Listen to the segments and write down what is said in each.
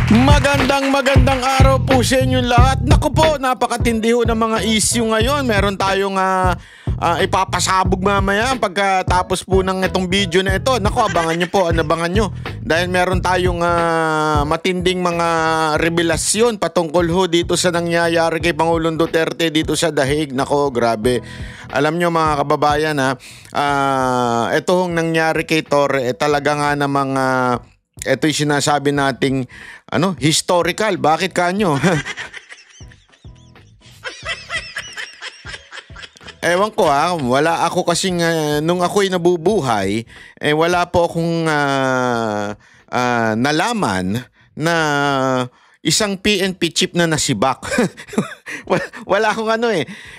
Magandang araw po sa inyong lahat. Naku po, napakatindi ho ng mga issue ngayon. Meron tayong ipapasabog mamaya pagkatapos po ng itong video na ito. Naku, abangan nyo po, abangan nyo. Dahil meron tayong matinding mga revelasyon patungkol ho dito sa nangyayari kay Pangulong Duterte dito sa Dahig. Naku, grabe. Alam nyo mga kababayan ito hong nangyari kay Torre talaga nga namang ito yung sinasabi nating historical. Bakit kanyo? Ewan ko wala ako kasing nung ako'y nabubuhay, wala po akong nalaman na isang PNP chief na nasibak. Wala akong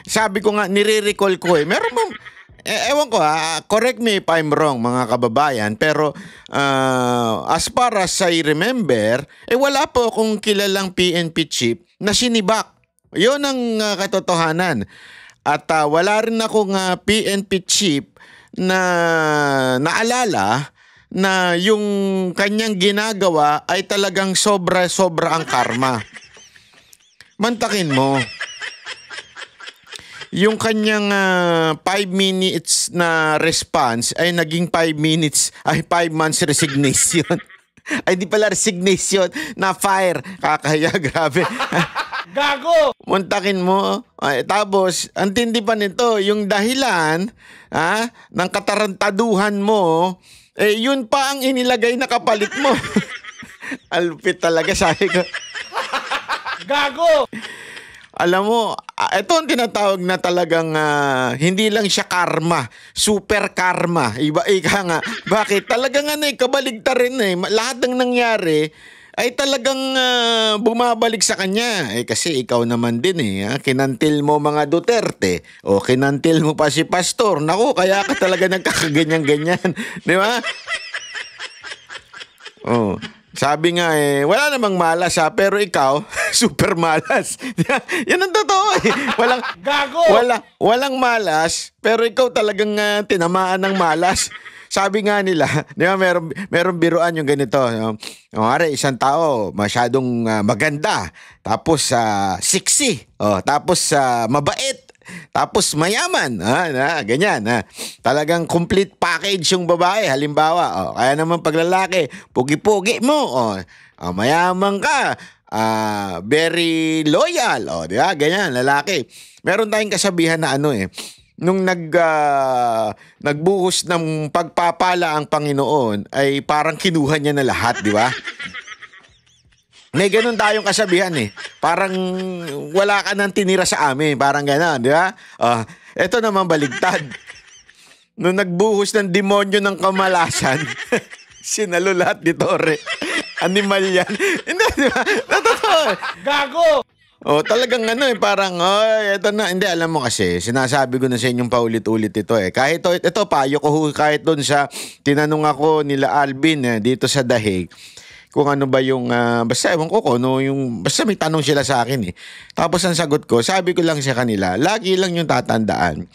Sabi ko nga, nire-recall ko meron mo. Ewan ko correct me if I'm wrong mga kababayan, pero as far as I remember, wala po akong kilalang PNP chief na sinibak. Yun ang katotohanan. At wala rin akong PNP chief na naalala na yung kanyang ginagawa ay talagang sobra-sobra ang karma. Mantakin mo. Yung kanyang 5 minutes na response ay naging 5 months resignation. Ay di pala resignation, na fire. Kakaya, grabe. Gago! Muntakin mo. Tapos, ang tindi pa nito, yung dahilan ng katarantaduhan mo, yun pa ang inilagay na kapalit mo. Alupit talaga, sabi ko. Gago! Alam mo, ito ang tinatawag na talagang hindi lang siya karma, super karma. Ika nga. Bakit? Talagang kabaligtad rin lahat ng nangyari ay talagang bumabalik sa kanya. Kasi ikaw naman din kinantil mo mga Duterte o kinantil mo pa si Pastor. Naku, kaya ka talaga nagkakaganyan-ganyan. Di ba? Oh. Sabi nga wala namang malas pero ikaw, super malas. Yan ang totoo Walang, Gago! Walang malas, pero ikaw talagang tinamaan ng malas. Sabi nga nila, di ba, meron biruan yung ganito. Isang tao, masyadong maganda, tapos sexy, tapos mabait, tapos mayaman, ganyan. Talagang complete package yung babae. Halimbawa, kaya naman pag lalaki, pugi-pugi mo, mayaman ka, very loyal, di ba? Ganyan, lalaki. Meron tayong kasabihan na nung nagbuhos ng pagpapala ang Panginoon, ay parang kinuha niya na lahat, di ba? May ganun tayong kasabihan Parang wala ka nang tinira sa amin. Parang gano'n, di ba? Ito naman baligtad. Nung nagbuhos ng demonyo ng kamalasan, sinalo lahat ni Torre. Animal yan. Hindi, di ba? Totoo. Gago! Talagang parang, eto na. Hindi, alam mo kasi, sinasabi ko na sa inyong paulit-ulit ito Kahit ito, payo ko kahit doon sa tinanong ako nila Alvin dito sa Dahig. Kung ano ba yung, basta ewan ko basta may tanong sila sa akin Tapos ang sagot ko, sabi ko lang sa kanila, lagi lang yung tatandaan.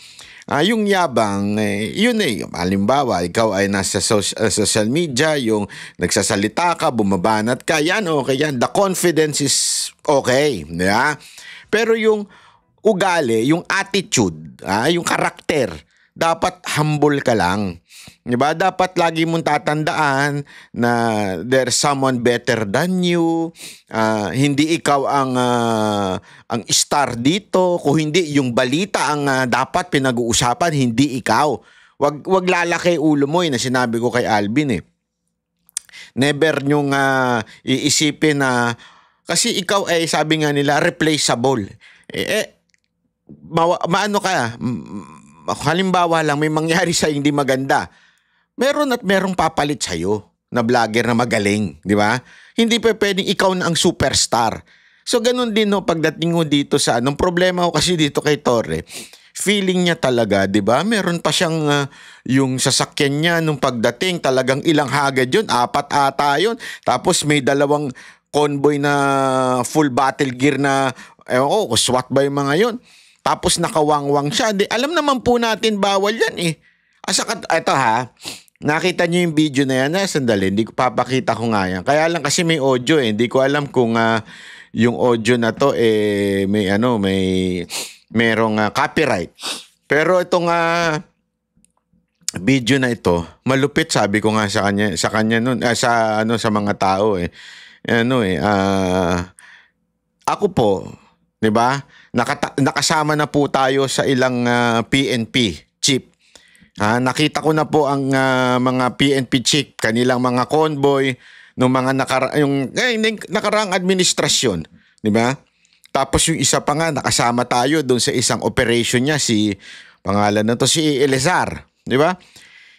Yung yabang, yun halimbawa, ikaw ay nasa social media, yung nagsasalita ka, bumabanat ka, yan okay yan. The confidence is okay. Yeah? Pero yung ugali, yung attitude, yung karakter, dapat humble ka lang. Diba? Dapat lagi mong tatandaan na there's someone better than you. Hindi ikaw ang star dito. Kung hindi, yung balita ang dapat pinag-uusapan, hindi ikaw. Wag lalaki ulo mo na sinabi ko kay Alvin Never nyong iisipin na kasi ikaw sabi nga nila, replaceable. Maano ka? Halimbawa lang, may mangyari sa hindi maganda. Meron at merong papalit sa'yo na vlogger na magaling, di ba? Hindi pa pwedeng ikaw na ang superstar. So, ganun din pagdating mo dito sa anong problema ko kasi dito kay Torre. Feeling niya talaga, di ba? Meron pa siyang yung sasakyan niya nung pagdating, talagang ilang hagad yun, 4 ata yun. Tapos may 2 convoy na full battle gear na, SWAT ba yung mga yun? Tapos nakawangwang siya. Alam naman po natin bawal yan Ito Nakita niyo yung video na yan? Sandali, hindi ko papakita ko nga yan. Kaya lang kasi may audio eh. Hindi ko alam kung yung audio na to merong copyright. Pero itong video na ito, malupit, sabi ko nga sa kanya noon, sa mga tao eh. Ako po, 'di ba? Nakasama na po tayo sa ilang PNP chief. Nakita ko na po ang mga PNP chief, kanilang mga convoy ng mga nakaraang administrasyon, 'di ba? Tapos yung isa pa nga nakasama tayo doon sa isang operation niya, pangalan na to si Elizar, 'di ba?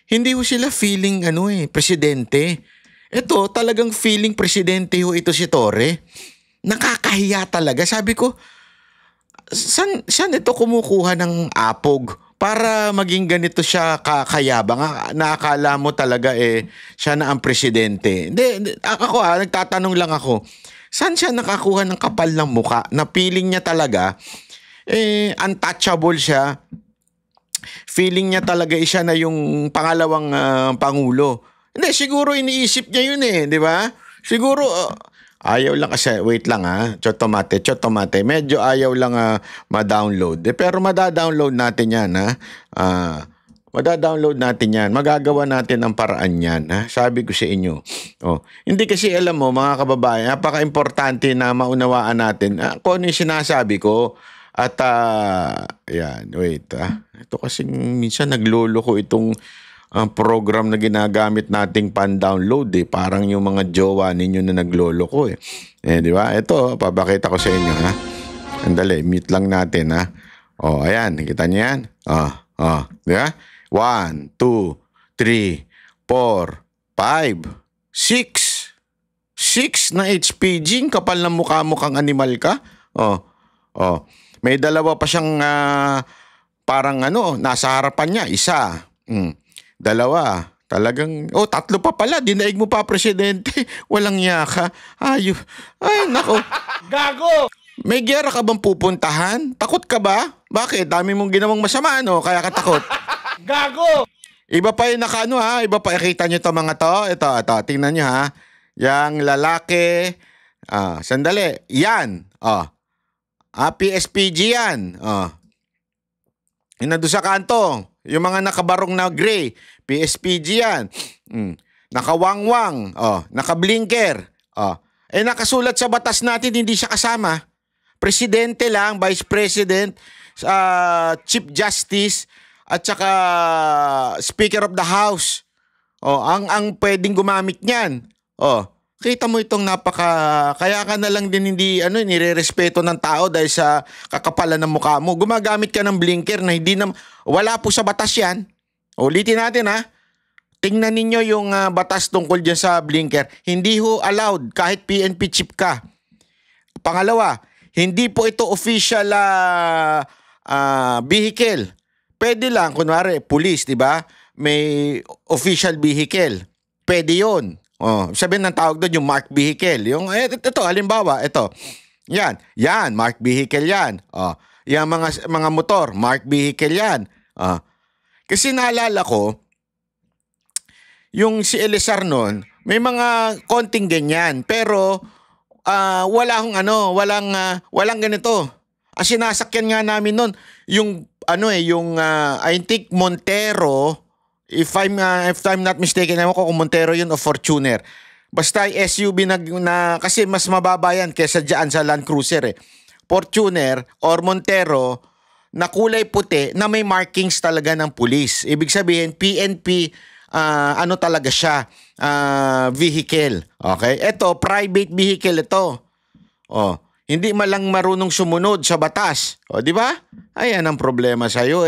Hindi ho sila feeling presidente. Ito talagang feeling presidente ho ito si Torre. Nakakahiya talaga. Sabi ko, saan ito kumukuha ng apog para maging ganito siya kakayabang? Nakakala mo talaga siya na ang presidente. Hindi, ako nagtatanong lang ako, saan siya nakakuha ng kapal ng muka na feeling niya talaga untouchable siya? Feeling niya talaga siya na yung pangalawang pangulo. Hindi, siguro iniisip niya yun di ba? Siguro, ayaw lang kasi, wait lang chotomate. Medyo ayaw lang ma-download. Pero mada-download natin yan mada-download natin yan. Magagawa natin ang paraan yan Sabi ko sa inyo. Hindi kasi alam mo mga kababayan, napaka-importante na maunawaan natin kung ano yung sinasabi ko. At yan, wait ito kasi minsan nagloloko itong program na ginagamit nating pan-download Parang yung mga jowa ninyo na nagloloko di ba? Ito, papakita ko sa inyo Andali, mute lang natin ayan, nakita niyo yan? Di ba? 1, 2, 3, 4, 5, 6 na HPG, kapal ng mukha-mukhang animal ka. May dalawa pa siyang parang nasa harapan niya, isa. Dalawa. Talagang, tatlo pa pala. Dinaig mo pa, presidente. Walang yaka. Ay, nako. Gago! May giyera ka bang pupuntahan? Takot ka ba? Bakit? Dami mong ginawang masama, kaya ka takot. Gago! Iba pa yung iba pa, kita nyo to mga to. Ito, tingnan nyo Yang lalaki. Sandali. Yan. PSPG yan. Yung nandun sa kanto. Yung mga nakabarong na gray, PSPG yan. Nakawangwang, nakablinker. Nakasulat sa batas natin, hindi siya kasama. Presidente lang, Vice President, Chief Justice, at saka Speaker of the House. Ang pwedeng gumamit niyan. Kita mo itong kaya ka na lang din hindi nire-respeto ng tao dahil sa kakapalan ng mukha mo. Gumagamit ka ng blinker na wala po sa batas yan. Ulitin natin Tingnan ninyo yung batas tungkol dyan sa blinker. Hindi ho allowed kahit PNP chip ka. Pangalawa, hindi po ito official vehicle. Pwede lang, kunwari, police, di ba? May official vehicle. Pwede yun. Sabihin ng tawag doon yung marked vehicle. Yung ito halimbawa, ito. Yan, marked vehicle yan. Yung mga motor, marked vehicle yan. Kasi naalala ko yung si Elizar noon, may mga konting ganyan, pero walang ganito. Sinasakyan nga namin noon yung I think Montero. If I'm not mistaken, ewan ko kung Montero yun o Fortuner. Basta SUV kasi mas mababa yan kesa dyan sa Land Cruiser Fortuner or Montero na kulay puti na may markings talaga ng police. Ibig sabihin, PNP, talaga siya, vehicle. Okay? Ito, private vehicle ito. Hindi malang marunong sumunod sa batas. Di ba? Ayan ang problema sa'yo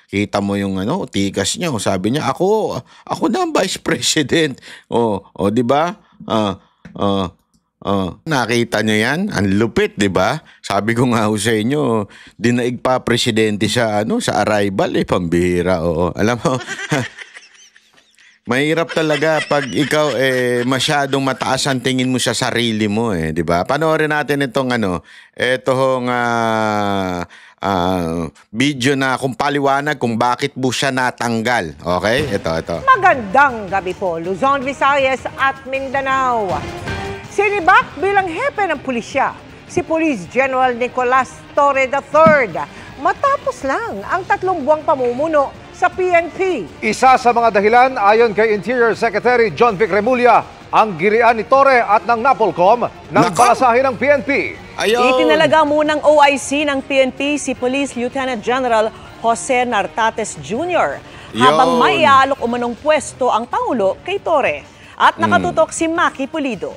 kita mo yung tikas niya. Sabi niya, ako na ang vice president. Di ba? Nakita niyo yan? Ang lupit, di ba? Sabi ko nga sa inyo, dinaig pa presidente sa arrival pambihira. Alam mo, mahirap talaga pag ikaw masyadong mataas ang tingin mo sa sarili mo 'di ba? Panoorin natin itong video na kung paliwanag kung bakit po siya natanggal. Okay? Ito. Magandang gabi po, Luzon, Visayas at Mindanao. Sinibak bilang hepe ng pulisya si Police General Nicolas Torre III matapos lang ang 3 buwang pamumuno sa PNP. Isa sa mga dahilan ayon kay Interior Secretary John Vic Remulla ang girian ni Torre at ng NAPOLCOM ng balasahin ng PNP. Ayun. Itinalaga munang OIC ng PNP si Police Lieutenant General Jose Nartates Jr. habang may iaalok umanong pwesto ang Pangulo kay Torre. At nakatutok si Maki Pulido.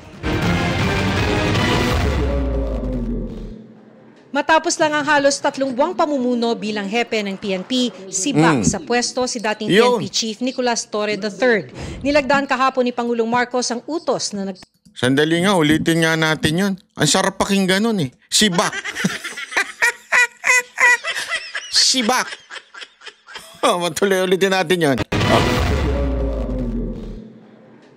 Matapos lang ang halos 3 buwang pamumuno bilang hepe ng PNP, sibak sa pwesto si dating PNP Chief Nicolas Torre III. Nilagdaan kahapon ni Pangulong Marcos ang utos na Sandali nga, ulitin nga natin yun. Ang sarap pakinggan nun eh. Sibak. Sibak. Matuloy ulitin natin yun.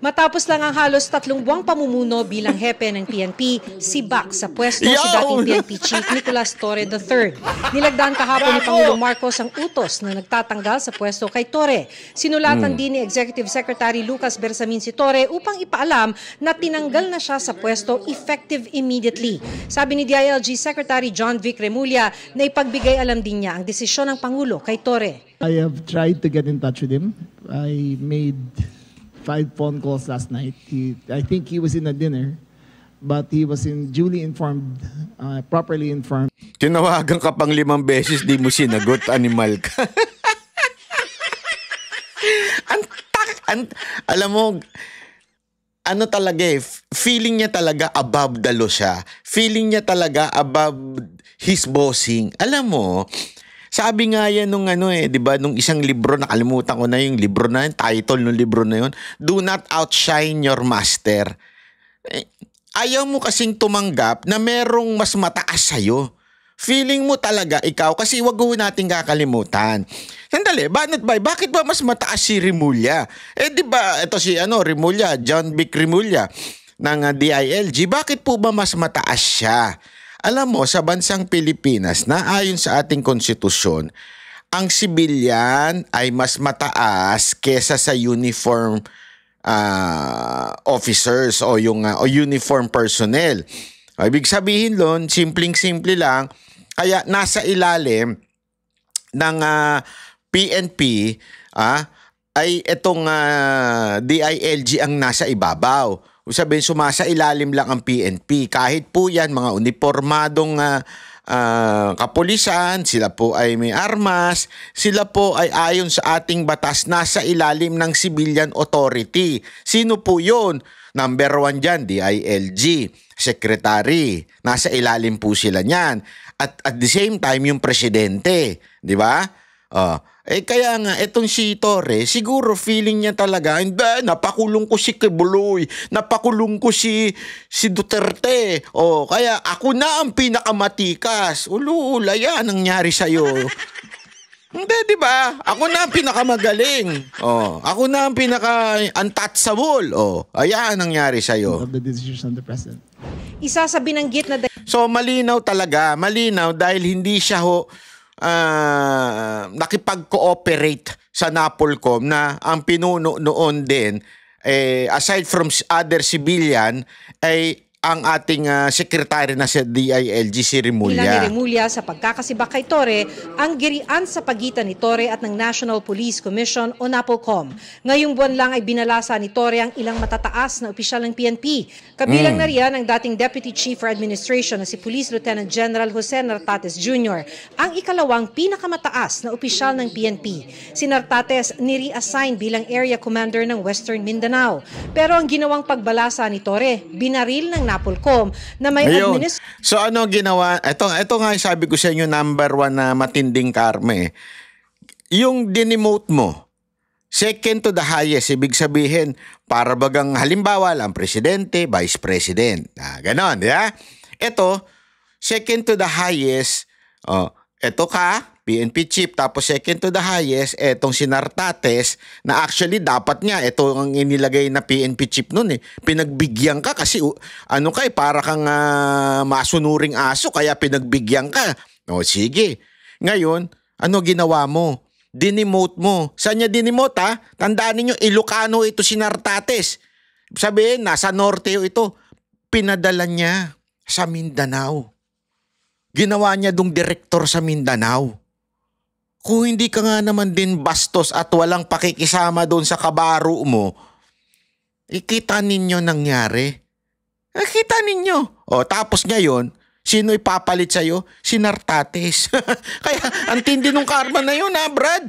Matapos lang ang halos 3 buwang pamumuno bilang hepe ng PNP, sibak sa pwesto si dating PNP Chief Nicolas Torre III. Nilagdaan kahapon ni Pangulong Marcos ang utos na nagtatanggal sa pwesto kay Torre. Sinulatan din ni Executive Secretary Lucas Bersamin si Torre upang ipaalam na tinanggal na siya sa pwesto effective immediately. Sabi ni DILG Secretary John Vic Remulla na ipagbigay alam din niya ang desisyon ng Pangulo kay Torre. I have tried to get in touch with him. I made 5 phone calls last night. I think he was in a dinner, but he was duly informed, properly informed. Tinawagan ka pang 5 beses, di mo sinagot, animal ka. Alam mo, ano talaga eh, feeling niya talaga above the law siya. Feeling niya talaga above his bossing. Alam mo, sabi nga yan nung di ba, nung isang libro, nakalimutan ko na yung libro na yun, title ng libro na yun, Do Not Outshine Your Master. Ayaw mo kasing tumanggap na merong mas mataas sa'yo. Feeling mo talaga ikaw, kasi wag ho natin kakalimutan. Sandali, bakit ba mas mataas si Remulla? Di ba, ito si Remulla, John Vic Remulla ng DILG, bakit po ba mas mataas siya? Alam mo, sa bansang Pilipinas na ayon sa ating konstitusyon, ang sibilyan ay mas mataas kesa sa uniform officers o yung uniform personnel. Ibig sabihin lon, simpleng-simple lang, kaya nasa ilalim ng PNP ay itong DILG ang nasa ibabaw. Sabihin, sumasa ilalim lang ang PNP. Kahit po yan, mga uniformadong kapulisan, sila po ay may armas, sila po ay ayon sa ating batas nasa ilalim ng civilian authority. Sino po yun? Number 1 dyan, DILG, secretary. Nasa ilalim po sila niyan. At the same time, yung presidente. Di ba? Kaya nga, itong si Torre, siguro feeling niya talaga, hindi, napakulong ko si Kibuloy, napakulong ko si Duterte. Kaya ako na ang pinakamatikas. Ulula, yan ang nangyari sa'yo. Hindi, di ba? Ako na ang pinakamagaling. Ako na ang pinaka-untouchable. Ayan ang nangyari sa'yo. Of the decision of the president. Isa sa binanggit na So, malinaw talaga. Malinaw dahil hindi siya nakipag-cooperate sa NAPOLCOM na ang pinuno noon din, aside from other civilian, ay ang ating sekretary na sa DILG, si Remulla. Bilang ni Remulla sa pagkakasibak kay Torre, ang girian sa pagitan ni Torre at ng National Police Commission o NAPOLCOM. Ngayong buwan lang ay binalasa ni Torre ang ilang matataas na opisyal ng PNP. Kabilang na riyan ang dating Deputy Chief for Administration na si Police Lieutenant General Jose Nartates Jr., ang ikalawang pinakamataas na opisyal ng PNP. Si Nartates ni-reassign bilang Area Commander ng Western Mindanao. Pero ang ginawang pagbalasa ni Torre, binaril ng NAPOLCOM na may So ano ginawa? Ito nga sabi ko sa inyo, number 1 na matinding karma. Yung dinemote mo, second to the highest, ibig sabihin, para bagang halimbawa lang, presidente, vice president. Ganon, di ba? Ito, second to the highest, ito ka, PNP chief, tapos second to the highest, etong si Nartates, na actually dapat nga, ito ang inilagay na PNP chief nun Pinagbigyan ka kasi, para kang masunuring aso, kaya pinagbigyan ka. Sige. Ngayon, ano ginawa mo? Dinemote mo. Saan niya dinemote ha? Tandaan ninyo, Ilocano ito si Nartates. Sabihin, nasa Norte ito. Pinadala niya sa Mindanao. Ginawa niya dong direktor sa Mindanao. Kung hindi ka nga naman din bastos at walang pakikisama doon sa kabaro mo, ikita ninyo nangyari. Kita ninyo. O tapos ngayon, sino ipapalit sa'yo? Si Nartates. Kaya ang tindi nung karma na yun ha, Brad.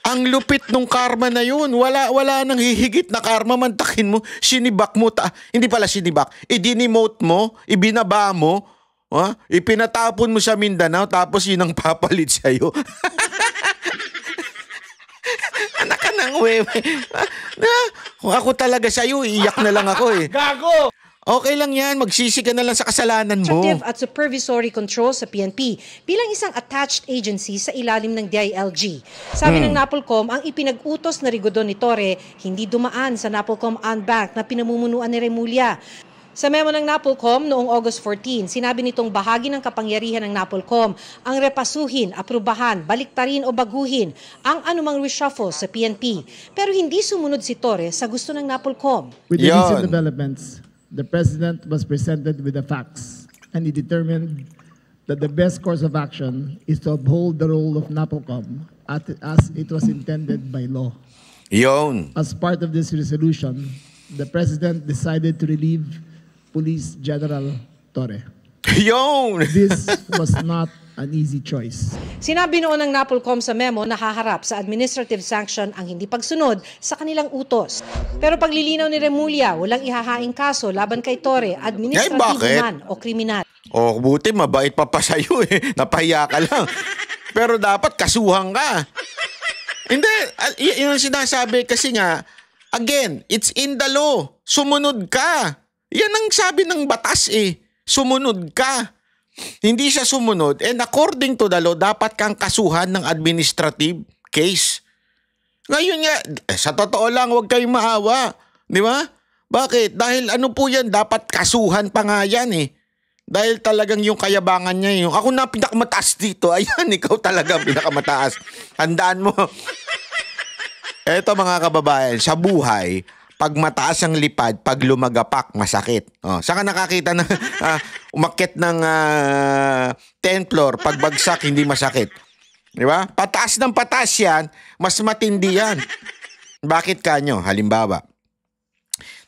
Ang lupit nung karma na yun. Wala nang hihigit na karma. Mantakin mo, sinibak mo. Hindi pala sinibak. I-demote mo, ibinaba mo, ipinatapon mo sa Mindanao, tapos yun ang papalit sa'yo. Anak ka ng wewe. Kung ako talaga sa'yo, iiyak na lang ako eh. Gago! Okay lang yan, magsisi ka na lang sa kasalanan mo. Administrative at supervisory control sa PNP bilang isang attached agency sa ilalim ng DILG. Sabi ng NAPOLCOM, ang ipinag-utos na rigodon ni Torre hindi dumaan sa NAPOLCOM Unbank na pinamumunuan ni Remulla. Sa memo ng NAPOLCOM noong August 14, sinabi nitong bahagi ng kapangyarihan ng NAPOLCOM ang repasuhin, aprubahan, baliktarin o baguhin ang anumang reshuffle sa PNP. Pero hindi sumunod si Torre sa gusto ng NAPOLCOM. With the recent Yon. developments, the President was presented with the facts and he determined that the best course of action is to uphold the role of NAPOLCOM as it was intended by law. Yon. As part of this resolution, the President decided to relieve Police General Torre. Yon. This was not an easy choice. Sinabi noon ng NAPOLCOM sa memo na haharap sa administrative sanction ang hindi pagsunod sa kanilang utos. Pero paglilinaw ni Remulla, walang ihahaing kaso laban kay Torre, administrative bakit? man o kriminal. Oh, buti mabait pa sa'yo eh. Napahiya ka lang. Pero dapat kasuhan ka. Hindi, yun ang sinasabi kasi nga, again, it's in the law. Sumunod ka. Yan ang sabi ng batas eh. Sumunod ka. Hindi siya sumunod and according to the law, dapat kang kasuhan ng administrative case. Ngayon nga, sa totoo lang, huwag kayong maawa. Di ba? Bakit? Dahil ano po yan, dapat kasuhan pa nga yan eh. Dahil talagang yung kayabangan niya, yung ako na pinakamataas dito. Ayan, ikaw talaga pinakamataas. Handaan mo. Eto mga kababayan, sa buhay, pag mataas ang lipad, pag lumagapak, masakit. Oh, saan ka nakakita na umakyat ng 10th floor, pag bagsak, hindi masakit. Di ba? Pataas ng pataas yan, mas matindi yan. Bakit kanyo? Halimbawa,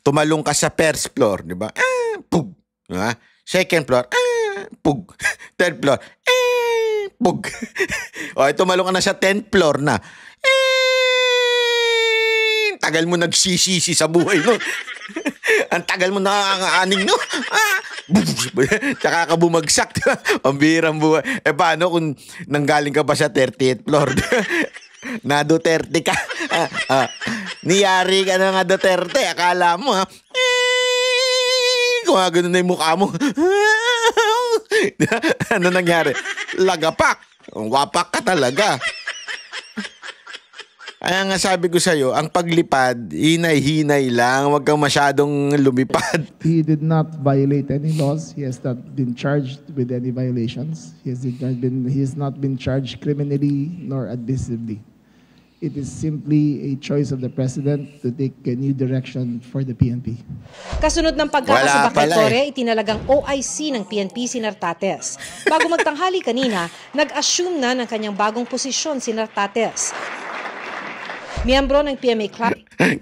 tumalong ka sa first floor, di ba? Pug. Diba? Second floor, pug. Third floor, pug. O, tumalong ka na sa 10th floor na. Tagal mo nagsisisi sa buhay, no? Ang tagal mo nakakaaning, no? Tsaka ka bumagsak, diba? Ang birang buhay. Paano kung nanggaling ka pa sa 30th floor? Na Duterte ka. Niyari ka na nga Duterte. Akala mo, ha? Kung ganun na yung mukha mo. Ano nangyari? Lagapak. Wapak ka talaga. Kaya nga sabi ko sa'yo, ang paglipad, hinay-hinay lang. Huwag kang masyadong lumipad. He did not violate any laws. He has not been charged with any violations. He has not been charged criminally nor admissively. It is simply a choice of the President to take a new direction for the PNP. Kasunod ng pagkakasabak Wala kay pala Torre, itinalagang OIC ng PNP si Nartates. Bago magtanghali kanina, nag-assume na ng kanyang bagong posisyon si Nartates. Miyembro ng PMA Club.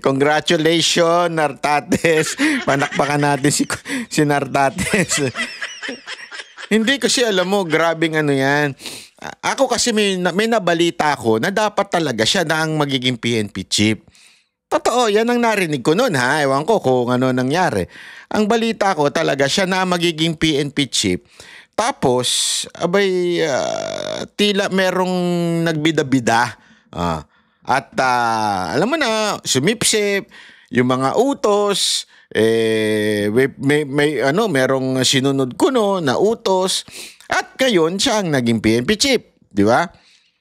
Congratulations, Nartates. Panakpakan natin si Nartates. Hindi kasi alam mo, grabing ano yan. Ako kasi may nabalita ko na dapat talaga siya na ang magiging PNP chief. Totoo, yan ang narinig ko noon ha. Ewan ko kung ano nangyari. Ang balita ko talaga siya na magiging PNP chief. Tapos, abay, tila merong nagbida-bida. At alam mo na, sumipsip, yung mga utos, merong sinunod kuno na utos. At ngayon, siya ang naging PNP chief. Di ba?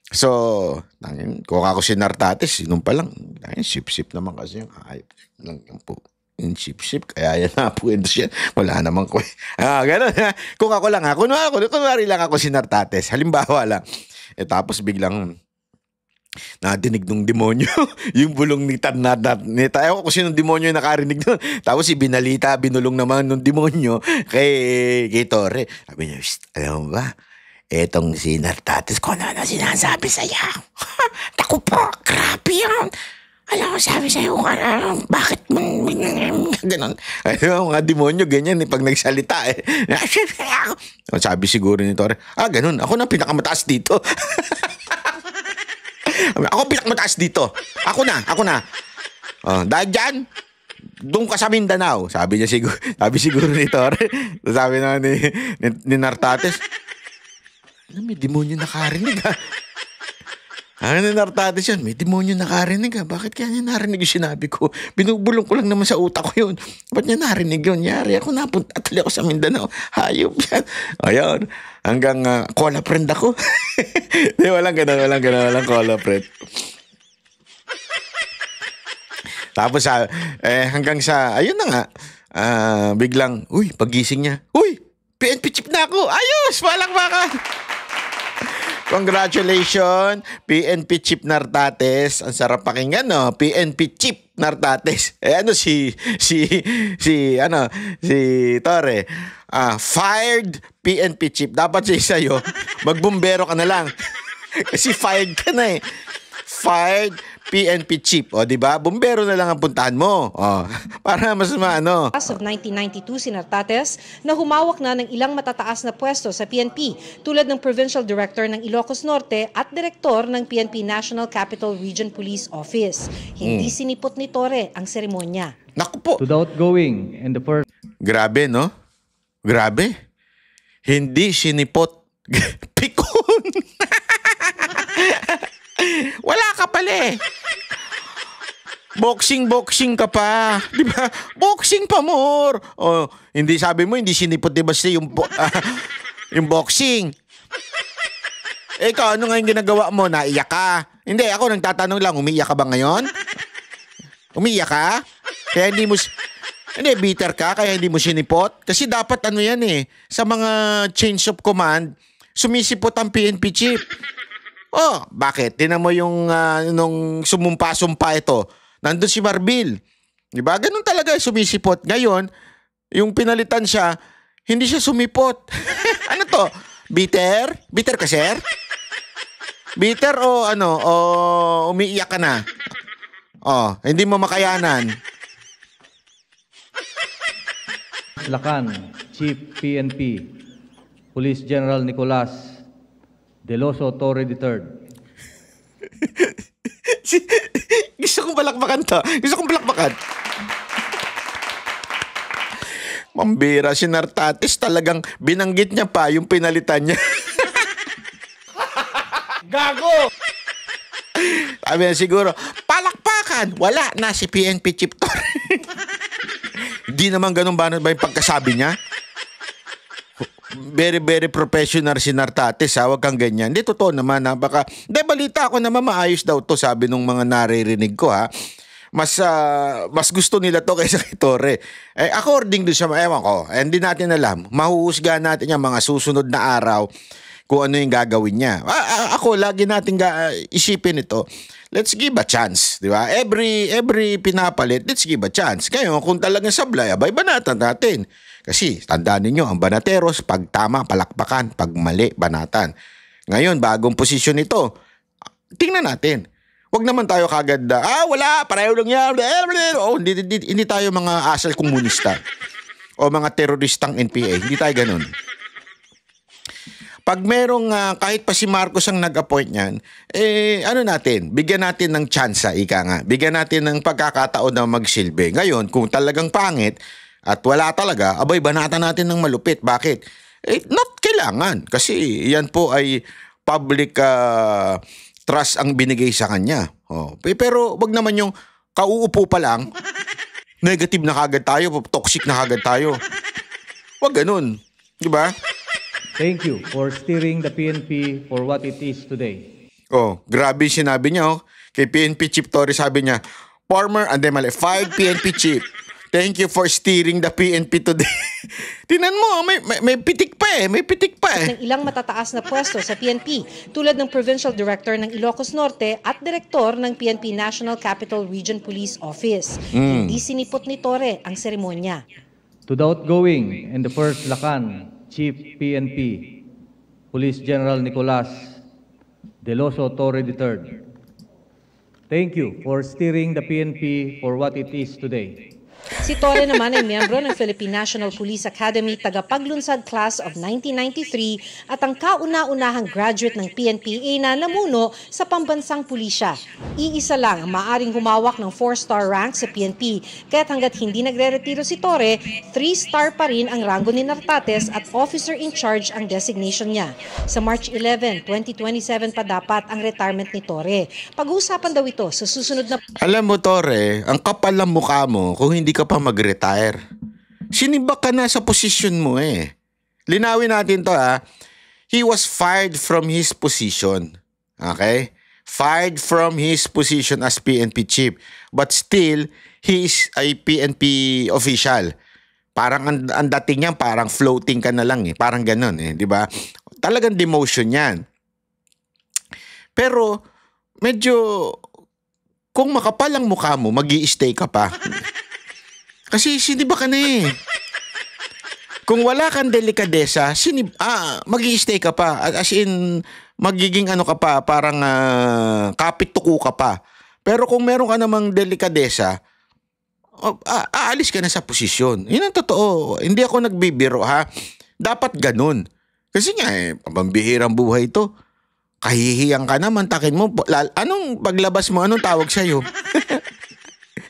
So, kung ako si Nartates, sinun pa lang, sip-sip naman kasi yung ayop lang po. in ship, kaya yan napuwento siya. Wala namang ganun. Kung ako lang kunwari lang ako si Nartates. Halimbawa lang. Tapos biglang nadinig nung demonyo yung bulong ni ewan ko kung sinong demonyo yung nakarinig nun. Tapos binulong naman nung demonyo kay Torre. Sabi niya, alam mo ba, etong si Nartates ko na sinasabi sa'yo. Naku po, grabe yan. Alam mo, sabi sa'yo, bakit mo ganon? Ayun, mga demonyo, ganyan pag nagsalita Sabi siguro ni Torre, ganon, ako na pinakamataas dito. Ako pinakamataas dito. Ako na. Dahil dyan, doon ka sa Mindanao. Sabi siguro ni Torre. Sabi naman ni Nartates, may demonyo nakarinig ni Nartates yan, may demonyo nakarinig Bakit kaya niya narinig yung sinabi ko? Binubulong ko lang naman sa utak ko yun. Ba't niya narinig yun? Yari ako, napunta tuloy ako sa Mindanao. Hayop yan. Ayun. Hanggang cola friend ako. Di, walang cola friend. Tapos hanggang sa, ayun na nga, biglang, pagising niya, PNP chip na ako. Ayos, palakpakan. Congratulations, PNP Chief Nartates. Ang sarap pakinggan, no? PNP Chief Nartates. Si Torre. Fired PNP Chief. Dapat sa'yo, magbumbero ka na lang. Kasi fired ka na Fired PNP Chief. O, di ba? Bumbero na lang ang puntahan mo. O, para mas maano. As of 1992, si Nartates na humawak na ng ilang matataas na pwesto sa PNP tulad ng Provincial Director ng Ilocos Norte at Direktor ng PNP National Capital Region Police Office. Hindi sinipot ni Torre ang seremonya. Naku po. To the outgoing and the first... Grabe, no? Grabe. Hindi sinipot. Pikon. Wala ka pala Boxing ka pa. Di ba? Boxing pa more. Hindi sabi mo, hindi sinipot, di ba yung boxing? Ikaw, ano nga yung ginagawa mo? Naiyak ka? Hindi, ako nagtatanong lang, umiiyak ka ba ngayon? Umiiyak ka? Kaya hindi mo... Hindi, bitter ka, kaya hindi mo sinipot? Kasi dapat yan sa mga change of command, sumisipot ang PNP chief. Bakit? Tinan mo yung nung sumumpa-sumpa ito. Nandun si Marbil. Diba? Ganun talaga sumisipot. Ngayon, yung pinalitan siya, hindi siya sumipot. Ano to? Bitter? Bitter ka, sir? Bitter o umiiyak ka na? Hindi mo makayanan. Lacan, Chief PNP, Police General Nicolas Deloso Torre III. Gusto kong balakbakan to. Mambira si Nartates, talagang binanggit niya pa yung pinalitan niya. Gago! Sabi niya siguro, palakpakan! Wala na si PNP Chief Torre. Di naman ganun ba yung pagkasabi niya? Very, very professional si Nartates, Huwag kang ganyan. Hindi, totoo naman, Baka, balita ako naman maayos daw to, sabi nung mga naririnig ko, Mas gusto nila to kaysa kay Torre. According doon sa, ewan ko, hindi natin alam. Mahuhusgahan natin yung mga susunod na araw kung ano yung gagawin niya. Ako, lagi natin isipin ito. Let's give a chance, di ba? Every pinapalit, let's give a chance. Ngayon, kung talagang sablay, banatan natin. Kasi, tandaan ninyo, ang banateros, pag tama, palakpakan, pag mali, banatan. Ngayon, bagong posisyon ito. Tingnan natin. Huwag naman tayo kagad, wala, pareho lang yan. Hindi tayo mga asal komunista o mga teroristang NPA. Hindi tayo ganun. Pag merong, kahit pa si Marcos ang nag-appoint niyan, bigyan natin ng tsansa, ika nga. Bigyan natin ng pagkakataon na magsilbi. Ngayon, kung talagang pangit, at wala talaga, banatan natin ng malupit. Bakit? Not kailangan. Kasi yan po ay public trust ang binigay sa kanya. Pero wag naman yung kauupo pa lang, negative na kagad tayo, toxic na kagad tayo. Wag ganun. Diba? Thank you for steering the PNP for what it is today. Grabe sinabi niya. Kay PNP Chief Torre sabi niya, fired PNP Chief. Thank you for steering the PNP today. Tinan mo, may pitik pa eh. May pitik pa eh. Ng ilang matataas na pwesto sa PNP tulad ng Provincial Director ng Ilocos Norte at Direktor ng PNP National Capital Region Police Office. Hindi sinipot ni Torre ang seremonya. To the outgoing and the First Lacan Chief PNP, Police General Nicolas Deloso Torre III. Thank you for steering the PNP for what it is today. Si Torre naman ay miyembro ng Philippine National Police Academy tagapaglunsad class of 1993 at ang kauna-unahang graduate ng PNP na namuno sa pambansang pulisya. Iisa lang ang maaring humawak ng 4-star rank sa PNP, kaya't hanggat hindi nagre-retiro si Torre, 3-star pa rin ang rango ni Nartates at officer in charge ang designation niya. Sa March 11, 2027 pa dapat ang retirement ni Torre. Pag-uusapan daw ito sa susunod na... Alam mo, Torre, ang kapal ng mukha mo kung hindi ka pa mag-retire. Sinibak ka na sa posisyon mo eh. Linawin natin to ha. He was fired from his position. Okay? Fired from his position as PNP chief. But still, he is a PNP official. Parang ang dating niyan, parang floating ka na lang eh. Parang ganun eh. Di ba? Talagang demotion yan. Pero, medyo, kung makapal ang mukha mo, mag-i-stay ka pa. Kasi siniba ka na eh. Kung wala kang delikadesa, mag-i-stay ka pa. As in, magiging ano ka pa, parang kapit-tuko ka pa. Pero kung meron ka namang delikadesa, aalis ka na sa posisyon. Yun ang totoo. Hindi ako nagbibiro ha. Dapat ganun. Kasi nga pambihirang buhay ito. Kahihiyang ka na, mantakin mo. Anong paglabas mo, anong tawag sa'yo?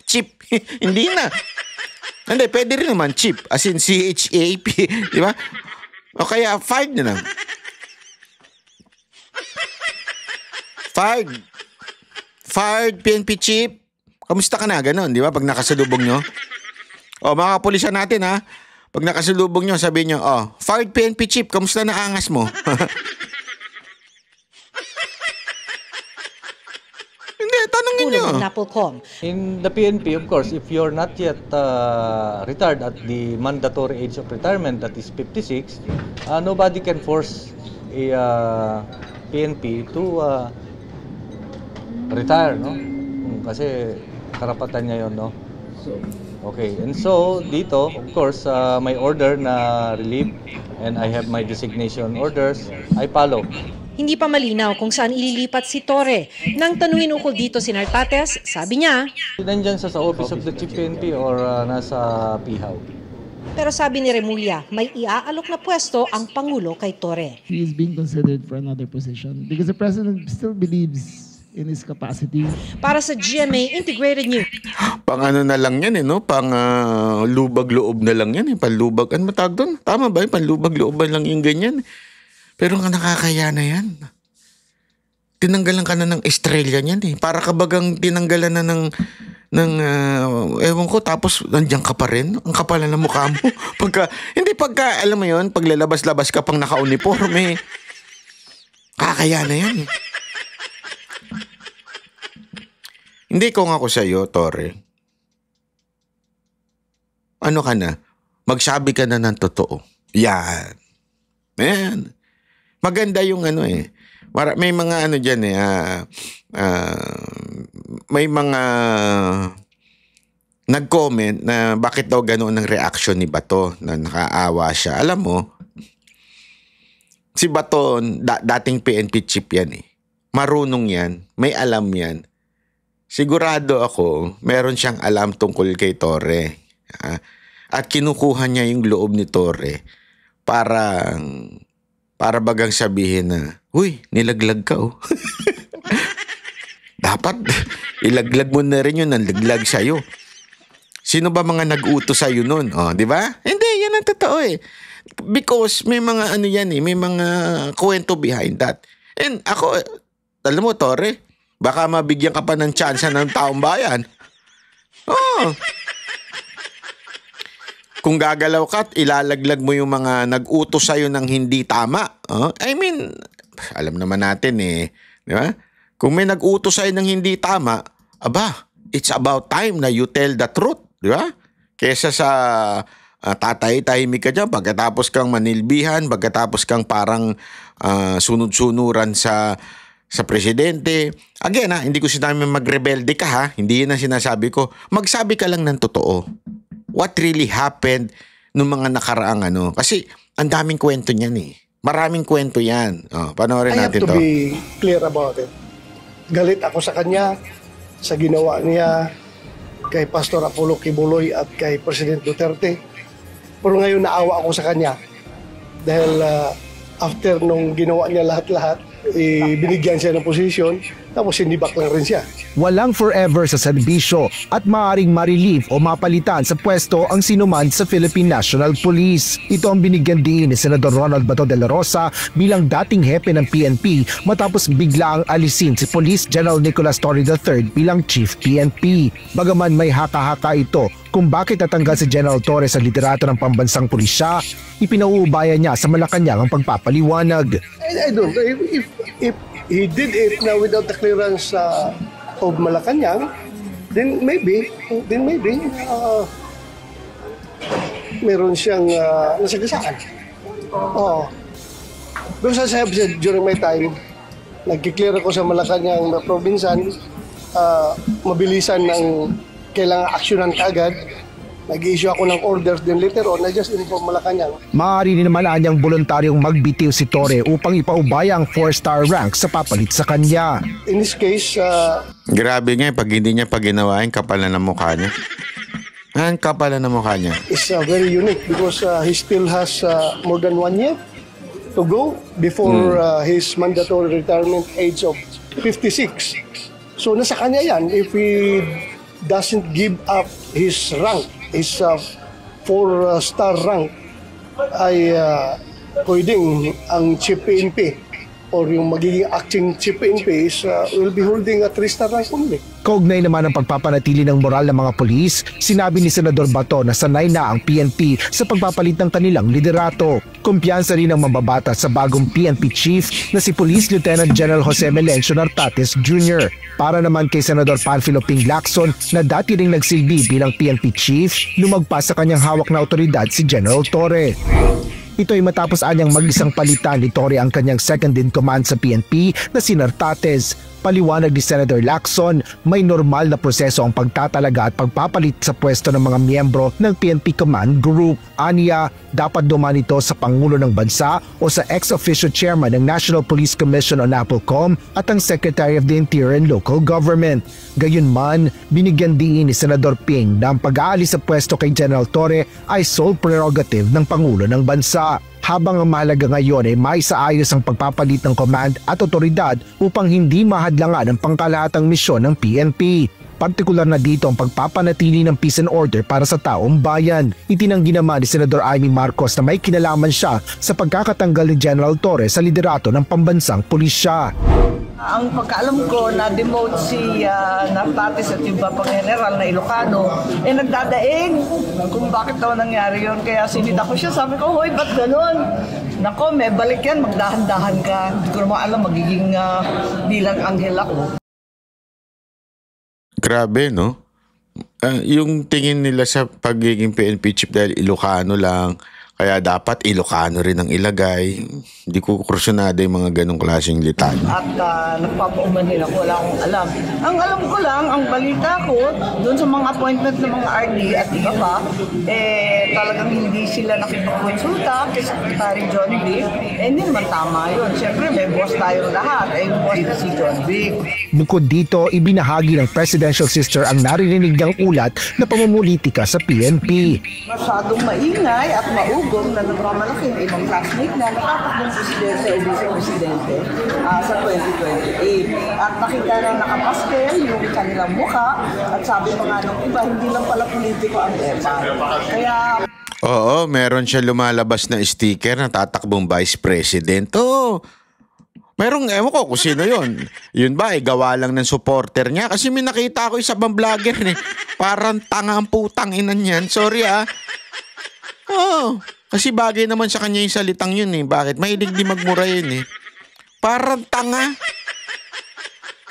Chip. Hindi na. Hindi, pwede rin naman chip. As in CHAP. Di ba? O kaya, fired na lang. Fired, PNP chip. Kamusta ka na? Ganon, di ba? Pag nakasalubong nyo. O, mga kapulisan natin, ha? Pag nakasalubong nyo, sabihin nyo, fired PNP chip. Kamusta na angas mo? Tanongin nyo. In the PNP, of course, if you're not yet retired at the mandatory age of retirement, that is 56, nobody can force a PNP to retire, no? Kasi karapatan niya yun, no? Okay, and so dito, of course, may order na relief and I have my designation orders, I follow. Hindi pa malinaw kung saan ililipat si Torre. Nang tanungin ukol dito si Nartates, sabi niya, nandyan sa office of the Chief PNP or nasa PIHAW. Pero sabi ni Remulla, may iaalok na pwesto ang Pangulo kay Torre. He is being considered for another position because the President still believes in his capacity. Para sa GMA Integrated News. Pang ano na lang yan eh, no? Pang lubag-loob na lang yan eh. Panlubag, ano matawag doon? Tama ba? Panlubag-loob lang yung ganyan. Pero nga nakakaya na yan. Tinanggalan ka na ng estrella niyan eh. Para ka bagang tinanggalan na ng ewan ko, tapos nandiyan ka pa rin. Ang kapal na mukha mo. Pagka, alam mo yun, pag lalabas-labas ka pang naka-uniforme. Kakaya na yan eh. Hindi ko nga ako sa'yo, Torre. Ano ka na? Magsabi ka na ng totoo. Yan. Ayan. Maganda yung ano eh. May mga ano dyan eh. May mga nag-comment na bakit daw ganoon ang reaction ni Bato na nakaawa siya. Alam mo, si Bato, dating PNP chief yan eh. Marunong yan. May alam yan. Sigurado ako, meron siyang alam tungkol kay Torre. At kinukuha niya yung loob ni Torre para bagang sabihin na, huy, nilaglag ka oh. Dapat, ilaglag mo na rin yun, nalaglag sa'yo. Sino ba mga nag-utos sa'yo nun? Oh, di ba? Hindi, yan ang totoo eh. Because may mga ano yan eh, may mga kwento behind that. And ako, alam mo, Torre, baka mabigyan ka pa ng tsansa ng taong bayan. Oh. Kung gagalaw ka at ilalaglag mo yung mga nag-utos sa'yo ng hindi tama. I mean, alam naman natin eh. Di ba? Kung may nag-utos sa'yo ng hindi tama, aba, it's about time na you tell the truth. Di ba? Kesa sa tatay-tahimik ka dyan, pagkatapos kang manilbihan, pagkatapos kang parang sunod-sunuran sa presidente. Again hindi ko sinabi magrebelde ka ha, hindi yun ang sinasabi ko. Magsabi ka lang ng totoo. What really happened nung mga nakaraang Kasi ang daming kwento niyan Maraming kwento yan. Panoorin natin to. I have to be clear about it. Galit ako sa kanya, sa ginawa niya kay Pastor Apollo Kibuloy at kay President Duterte. Pero ngayon naawa ako sa kanya dahil after nung ginawa niya lahat-lahat, binigyan siya ng posisyon, tapos sinibak lang rin siya. Walang forever sa serbisyo at maaaring ma-relieve o mapalitan sa pwesto ang sinuman sa Philippine National Police. Ito ang binigyan din ni Senador Ronald Bato de la Rosa bilang dating hepe ng PNP matapos bigla ang alisin si Police General Nicolas Torre III bilang Chief PNP. Bagaman may haka-haka ito kung bakit natanggal si General Torre sa liderato ng pambansang pulisya, ipinauubayan niya sa Malacanang ang pagpapaliwanag. I don't know. If he did it now without the clearance of Malacanang, then maybe meron siyang nasagasaan. Because as I have said during my time, nagkiklear ako sa Malacanang na probinsan, mabilisan ng kailangan aksyonan kaagad. Nag-i-issue ako ng orders din later on, I just inform Malacanang. Maaari din naman anyang voluntaryong magbitiw si Torre upang ipaubaya ang 4-star rank sa papalit sa kanya. In this case, grabe nga pag hindi niya ginawain, kapal na ng mukha niya. Ang kapal na ng mukha niya. It's very unique because he still has more than 1 year to go before his mandatory retirement age of 56. So nasa kanya yan if he doesn't give up his rank, his 4-star rank, ay pwedeng ang Chief PNP or yung magiging acting Chief PNP will be holding a 3-star rank only. Kaugnay naman ang pagpapanatili ng moral ng mga pulis, sinabi ni Senador Bato na sanay na ang PNP sa pagpapalit ng kanilang liderato. Kumpiyansa rin ang mambabata sa bagong PNP chief na si Police Lieutenant General Jose Melencio Nartates Jr. Para naman kay Senador Panfilo Ping Lacson na dati ring nagsilbi bilang PNP chief, lumagpas sa kanyang hawak na otoridad si General Torre. Ito ay matapos anyang mag-isang palitan ni Torre ang kanyang second in command sa PNP na si Nartates. Paliwanag ni Senator Lacson, may normal na proseso ang pagtatalaga at pagpapalit sa pwesto ng mga miyembro ng PNP Command Group. Aniya, dapat dumaan ito sa Pangulo ng Bansa o sa ex-officio chairman ng National Police Commission o NAPOLCOM at ang Secretary of the Interior and Local Government. Gayunman, binigyan din ni Senador Ping na ang pag-aalis sa pwesto kay General Torre ay sole prerogative ng Pangulo ng Bansa. Habang ang mahalaga ngayon ay maisaayos ang pagpapalit ng command at otoridad upang hindi mahadlangan ang pangkalahatang misyon ng PNP. Partikular na dito ang pagpapanatili ng peace and order para sa taong bayan. Itinanggi naman ni Senador Amy Marcos na may kinalaman siya sa pagkakatanggal ni General Torre sa liderato ng pambansang pulisya. Ang pagkaalam ko na demote si Nartates at yung pang general na Ilocano, nagdadaing kung bakit daw nangyari yun. Kaya sinita ko siya, sabi ko, hoy, ba't ganun? Nako, may balik yan, magdahan-dahan ka. Hindi ko naman alam, magiging bilang anghel ako. Grabe, no? Yung tingin nila sa pagiging PNP chief dahil Ilocano lang, kaya dapat Ilocano rin ang ilagay. Hindi ko kursunada yung mga ganong klaseng litanya. At nagpapaumanhin ako, wala akong alam. Ang alam ko lang, ang balita ko, doon sa mga appointment ng mga RD at iba pa, talagang hindi sila nakipagkonsulta kay Secretary John Vic. Hindi naman tama yun. Siyempre, may boss tayong lahat. Yung boss na si John Vic. Bukod dito, ibinahagi ng presidential sister ang naririnig niyang ulat na pamumulitika sa PNP. Masyadong maingay at maugong na nagmamalaki ng ibang classmate na nakatakbong presidente o vice-presidente sa 2028. At nakita na nakapastel yung kanilang mukha at sabi pa nga ng iba, hindi lang pala politiko ang EPA. Kaya... Oo, meron siya lumalabas na sticker na tatakbong vice president. Oo. Merong, ewan ko kung sino yun. Yun ba, gawa lang ng supporter niya? Kasi may nakita ko isa bang vlogger eh. Parang tanga ang putang inan yan. Sorry Oo. Kasi bagay naman sa kanya yung salitang yun eh. Bakit? Mahilig di magmura yun eh. Parang tanga.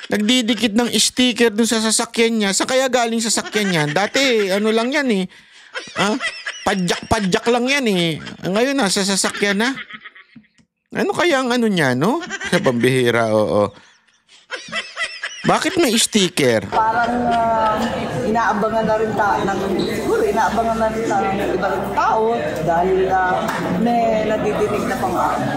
Nagdidikit ng sticker dun sa sasakyan niya. Sa kaya galing sa sasakyan niya? Dati, ano lang yan eh. Padyak lang yan eh. Ngayon nasa sasakyan na. Ano kaya ang ano niya, no? Pambihira, oo. Bakit may sticker? Parang inaabangan na rin inaabangan na rin ng ibang tao dahil may nadidinig na pang-aano.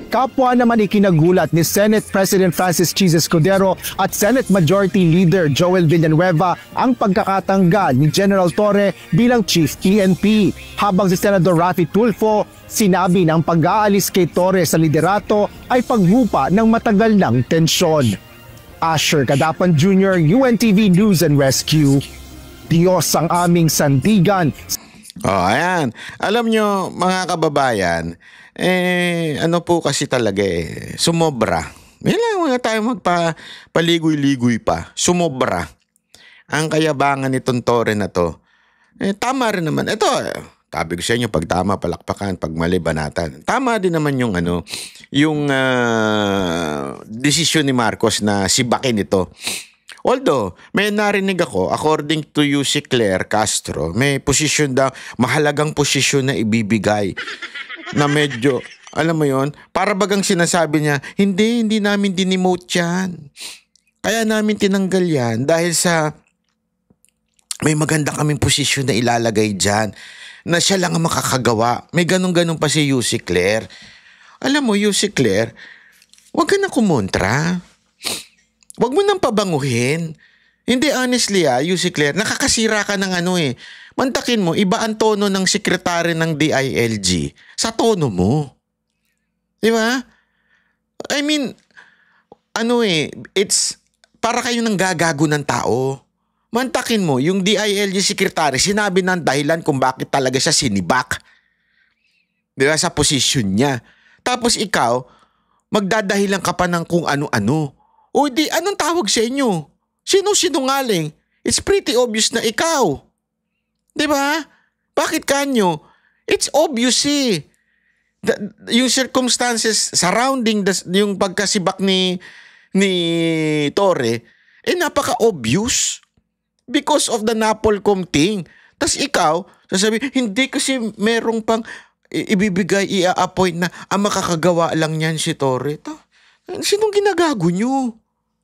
Kapwa naman ikinagulat ni Senate President Francis Chis Escudero at Senate Majority Leader Joel Villanueva ang pagkakatanggal ni General Torre bilang Chief PNP. Habang si Senador Raffy Tulfo, sinabi na ang pag-aalis kay Torre sa liderato ay paghupa ng matagal ng tensyon. Asher Cadapan Jr., UNTV News and Rescue. Diyos ang aming sandigan. Ayan. Alam nyo, mga kababayan, ano po kasi talaga sumobra. Wala tayo magpaligoy-ligoy pa. Sumobra. Ang kayabangan nitong Torre na to. Tama rin naman. Ito, sabi ko sa inyo, pag tama, palakpakan, pag mali, banatan. Tama din naman yung desisyon ni Marcos na sibakin ito. Although, may narinig ako, according to UC Claire Castro, may posisyon daw, mahalagang posisyon na ibibigay. Na medyo, alam mo yon, para bagang sinasabi niya, hindi namin dinimote yan. Kaya namin tinanggal yan dahil sa may maganda kaming posisyon na ilalagay dyan na siya lang ang makakagawa. May ganun-ganun pa si UC Claire. Alam mo, UC Claire, huwag ka na kumontra. Huwag mo nang pabanguhin. Hindi, honestly UC Claire, nakakasira ka ng mantakin mo, iba ang tono ng sekretary ng DILG sa tono mo. Di ba? I mean, it's para kayo nang gagago ng tao. Mantakin mo, yung DILG secretary, sinabi ng dahilan kung bakit talaga siya sinibak. Di ba? Sa posisyon niya. Tapos ikaw, magdadahilan ka pa ng kung ano-ano. O di, anong tawag sa inyo? Sino sinungaling? It's pretty obvious na ikaw. Diba? Bakit kanyo? It's obvious yung circumstances surrounding yung pagkasibak ni Torre, napaka-obvious. Because of the Napolcom thing. Tapos ikaw, sasabi, hindi kasi merong pang ibibigay, i-appoint na ang makakagawa lang yan si Torre. Sinong ginagago nyo?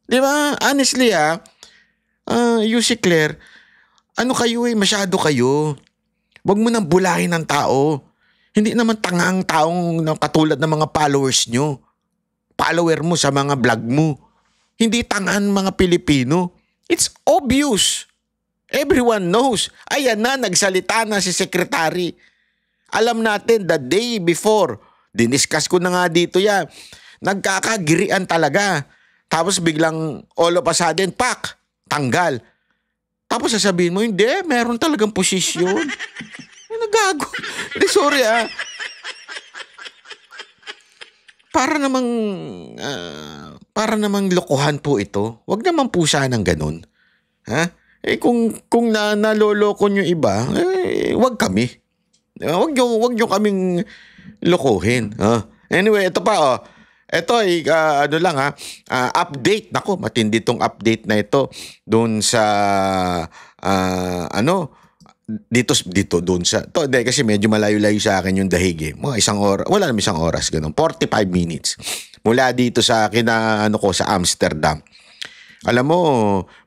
Diba? Honestly UC Claire, kayo masyado kayo. Huwag mo nang bulahin ng tao. Hindi naman tanga ang taong katulad ng mga followers nyo. Follower mo sa mga vlog mo. Hindi tangaan mga Pilipino. It's obvious. Everyone knows. Ayan na, nagsalita na si Secretary. Alam natin, the day before, diniscuss ko na nga dito yan, nagkakagirian talaga. Tapos biglang all of a sudden, tanggal. Tapos sasabihin mo, hindi, meron talagang posisyon. Nagago. Hindi, sorry Para namang lokohan po ito. Huwag naman po sanang ganun. Ha? Kung naloloko nyo iba, huwag kami. Huwag nyo kaming lokohin. Anyway, ito pa Ito ay update. Nako, matindi tong update na ito doon sa dito doon sa kasi medyo malayo-layo sa akin yung Dahig mga isang oras, wala naman isang oras ganun, 45 minutes mula dito sa akin sa Amsterdam. Alam mo,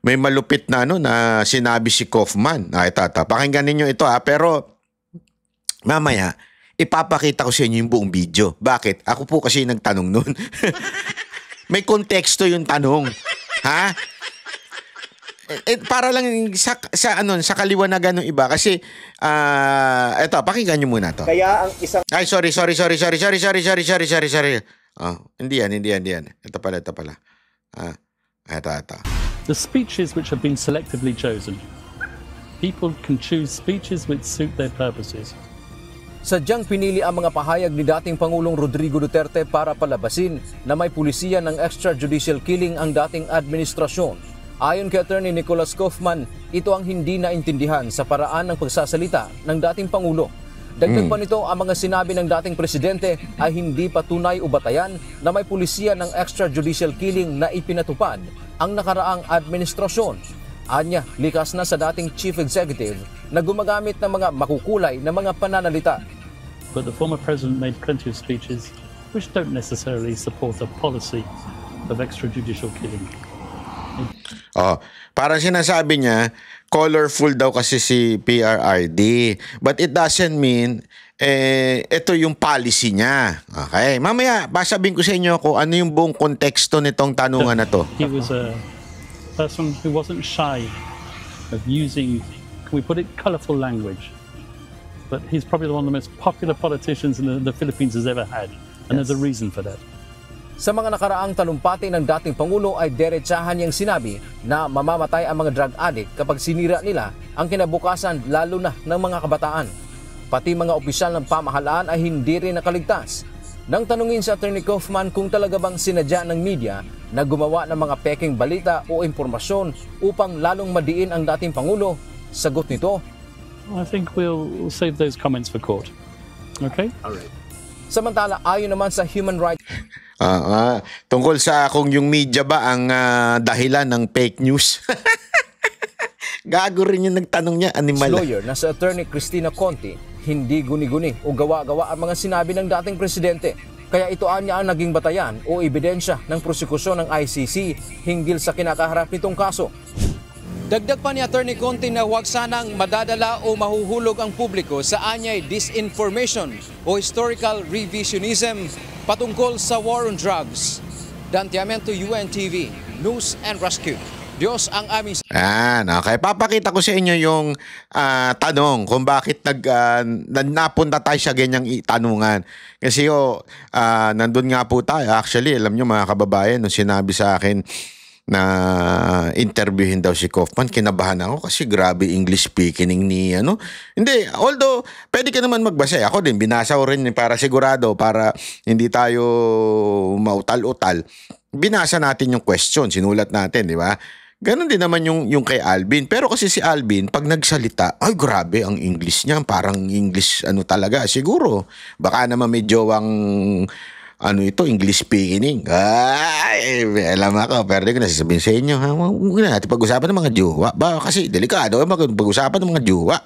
may malupit na na sinabi si Kaufman. Ito, pakinggan ninyo ito pero mamaya ipapakita ko sa inyo yung buong video. Bakit? Ako po kasi nagtanong nun. May konteksto yung tanong. Ha? Para lang sa kaliwanagan ng iba kasi eto, pakinggan niyo muna to. Kaya ang isang sorry. Hindi yan. Ito pala. Ito. The speeches which have been selectively chosen. People can choose speeches which suit their purposes. Sadyang pinili ang mga pahayag ni dating Pangulong Rodrigo Duterte para palabasin na may pulisiya ng extrajudicial killing ang dating administrasyon. Ayon kay Attorney Nicholas Kaufman, ito ang hindi naintindihan sa paraan ng pagsasalita ng dating Pangulo. Dagdag pa nito, ang mga sinabi ng dating presidente ay hindi patunay o batayan na may pulisiya ng extrajudicial killing na ipinatupad ang nakaraang administrasyon. Anya, likas na sa dating chief executive na gumagamit ng mga makukulay na mga pananalita. But the former president made plenty of speeches which don't necessarily support a policy of extrajudicial killing. Parang sinasabi niya, colorful daw kasi si PRRD. But it doesn't mean, ito yung policy niya. Okay, mamaya, basabihin ko sa inyo kung ano yung buong konteksto nitong tanungan na to. He was a person who wasn't shy of using, can we put it, colorful language. But he's probably one of the most popular politicians the Philippines has ever had. And there's a reason for that. Sa mga nakaraang talumpati ng dating Pangulo ay derechahan niyang sinabi na mamamatay ang mga drug addict kapag sinira nila ang kinabukasan lalo na ng mga kabataan. Pati mga opisyal ng pamahalaan ay hindi rin nakaligtas. Nang tanungin sa Attorney Kaufman kung talaga bang sinadya ng media na gumawa ng mga peking balita o impormasyon upang lalong madiin ang dating Pangulo, sagot nito, I think we'll save those comments for court. Okay? All right. Samantala, ayon naman sa Human Rights tungkol sa kung yung media ba ang dahilan ng fake news. Gago rin yung nagtanong niya, animal. Lawyer na sa Attorney Cristina Conti, hindi guni-guni o gawa-gawa ang mga sinabi ng dating presidente. Kaya ito anya ang naging batayan o ebidensya ng prosekusyon ng ICC hinggil sa kinakaharap nitong kaso. Dagdag pa ni Attorney Conti na huwag sanang madadala o mahuhulog ang publiko sa anyay disinformation o historical revisionism patungkol sa war on drugs. Dan Tiamento, UNTV, News and Rescue. Diyos ang aming... Okay. Papakita ko sa inyo yung tanong kung bakit napunta tayo sa ganyang tanungan. Kasi nandun nga po tayo. Actually, alam nyo mga kababayan, nung sinabi sa akin na interviewin daw si Kaufman, kinabahan ako kasi grabe English speaking ni Hindi, although pwede ka naman magbasa. Ako din, binasa ko rin para sigurado, para hindi tayo mautal-utal. Binasa natin yung question, sinulat natin, di ba? Ganon din naman yung kay Alvin. Pero kasi si Alvin, pag nagsalita, ay grabe ang English niya, parang English talaga. Siguro, baka naman may jowang English speaking. Ay, alam ako, pero di ko nasasabihin sa inyo, huwag na natin pag-usapan ng mga jowa. Kasi delikado, pag-usapan ng mga jowa.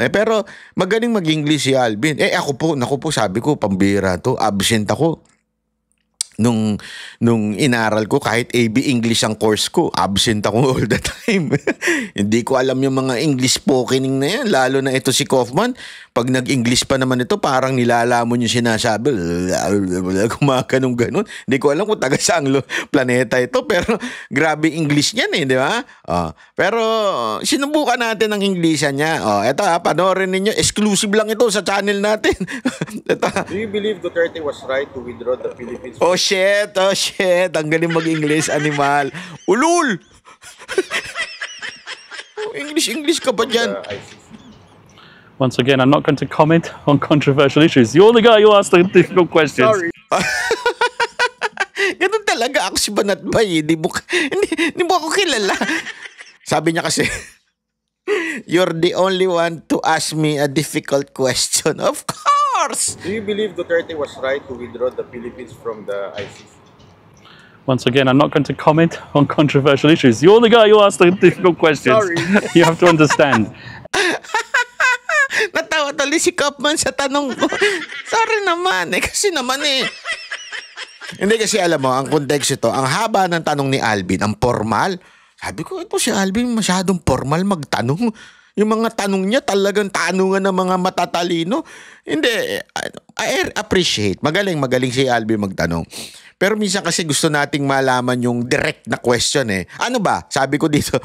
Pero magaling mag-English si Alvin. Ako po, sabi ko, pambira to, absent ako. Nung inaral ko, kahit AB English ang course ko, absent ako all the time. Hindi ko alam yung mga English spokening na yan, lalo na ito si Kaufman. Pag nag-English pa naman ito, parang nilalamon yung sinasabi. Kumakanong ganun. Hindi ko alam kung taga saang planeta ito, pero grabe English niyan di ba? Pero sinubukan natin ang Englishan niya. Ito panoorin ninyo. Exclusive lang ito sa channel natin. Do you believe Duterte was right to withdraw the Philippines? Oh shit. Ang galing mag-English, animal. Ulul! English ka ba dyan? Once again, I'm not going to comment on controversial issues. You're the guy who asked the difficult questions. Sorry. Ganun talaga ako si Banatbay. Hindi mo ako kilala. Sabi niya kasi, you're the only one to ask me a difficult question. Of course! Do you believe Duterte was right to withdraw the Philippines from the ICC? Once again, I'm not going to comment on controversial issues. You're the guy who asked the difficult questions. Sorry. You have to understand. Natawa tuloy si Kaufman sa tanong ko. Sorry naman. Kasi naman Hindi kasi alam mo, ang kontekst ito, ang haba ng tanong ni Alvin, ang formal. Sabi ko, ito si Alvin masyadong formal magtanong. Yung mga tanong niya talagang tanungan ng mga matatalino. Hindi, I appreciate. Magaling si Alvin magtanong. Pero minsan kasi gusto nating malaman yung direct na question Ano ba? Sabi ko dito,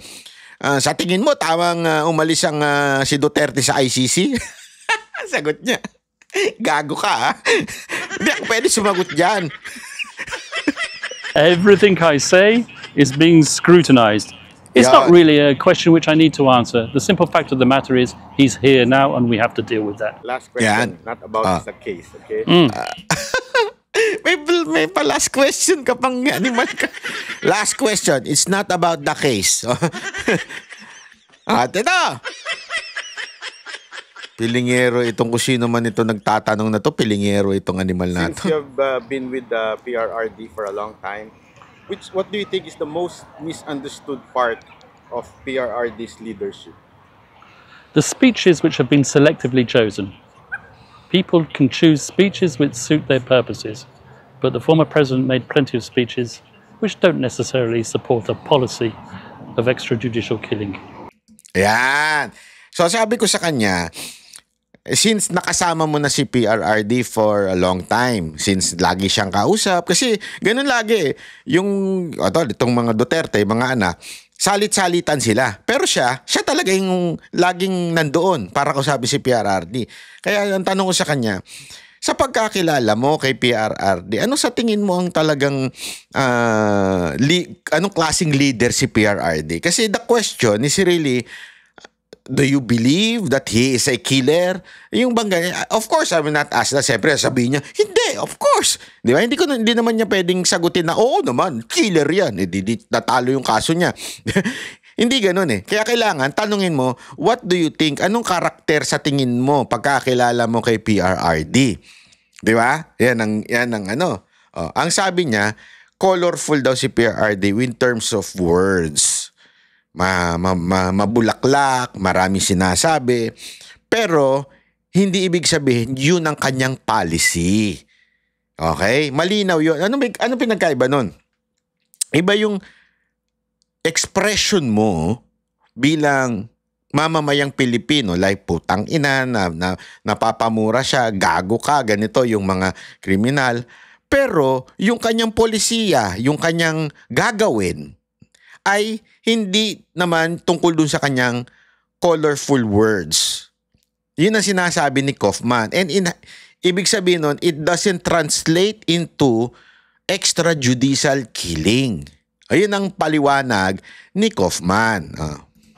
sa tingin mo, tamang umalis ang si Duterte sa ICC? Sagot niya, gago ka Hindi ako pwede sumagot dyan. Everything I say is being scrutinized. It's not really a question which I need to answer. The simple fact of the matter is he's here now and we have to deal with that. Last question, not about the case, okay? May pa last question ka pang animal ka. Last question, it's not about the case. Ito. Pilingero itong kusino man ito nagtatanong na to, pilingero itong animal na to. Since you have been with the PRRD for a long time, what do you think is the most misunderstood part of PRRD's leadership? The speeches which have been selectively chosen. People can choose speeches which suit their purposes, but the former president made plenty of speeches which don't necessarily support a policy of extrajudicial killing. Yan. So sabi ko sa kanya, since nakasama mo na si PRRD for a long time, since lagi siyang kausap, kasi ganun lagi, yung itong mga Duterte, mga anak, salit-salitan sila. Pero siya talaga yung laging nandoon para kausapin si PRRD. Kaya ang tanong ko sa kanya, sa pagkakilala mo kay PRRD, ano sa tingin mo ang talagang anong klaseng leader si PRRD? Kasi the question is really, do you believe that he is a killer? Yung bang of course, I will not ask na. Siyempre, sabihin niya, hindi, of course. Di ba? Hindi naman niya pwedeng sagutin na, oo naman, killer yan. Natalo yung kaso niya. Hindi ganun eh. Kaya kailangan, tanungin mo, what do you think? Anong karakter sa tingin mo pagkakilala mo kay PRRD? Di ba? Yan ang ano. Ang sabi niya, colorful daw si PRRD in terms of words. Mabulaklak, marami sinasabi, pero hindi ibig sabihin yun ang kanyang policy. Okay? Malinaw yun. Ano pinagkaiba nun? Iba yung expression mo bilang mamamayang Pilipino, like putang ina, na napapamura siya, gago ka, ganito yung mga kriminal. Pero yung kanyang polisiya, yung kanyang gagawin, ay hindi naman tungkol dun sa kanyang colorful words. Yun ang sinasabi ni Kaufman. And ibig sabihin nun, it doesn't translate into extrajudicial killing. Ayun ang paliwanag ni Kaufman.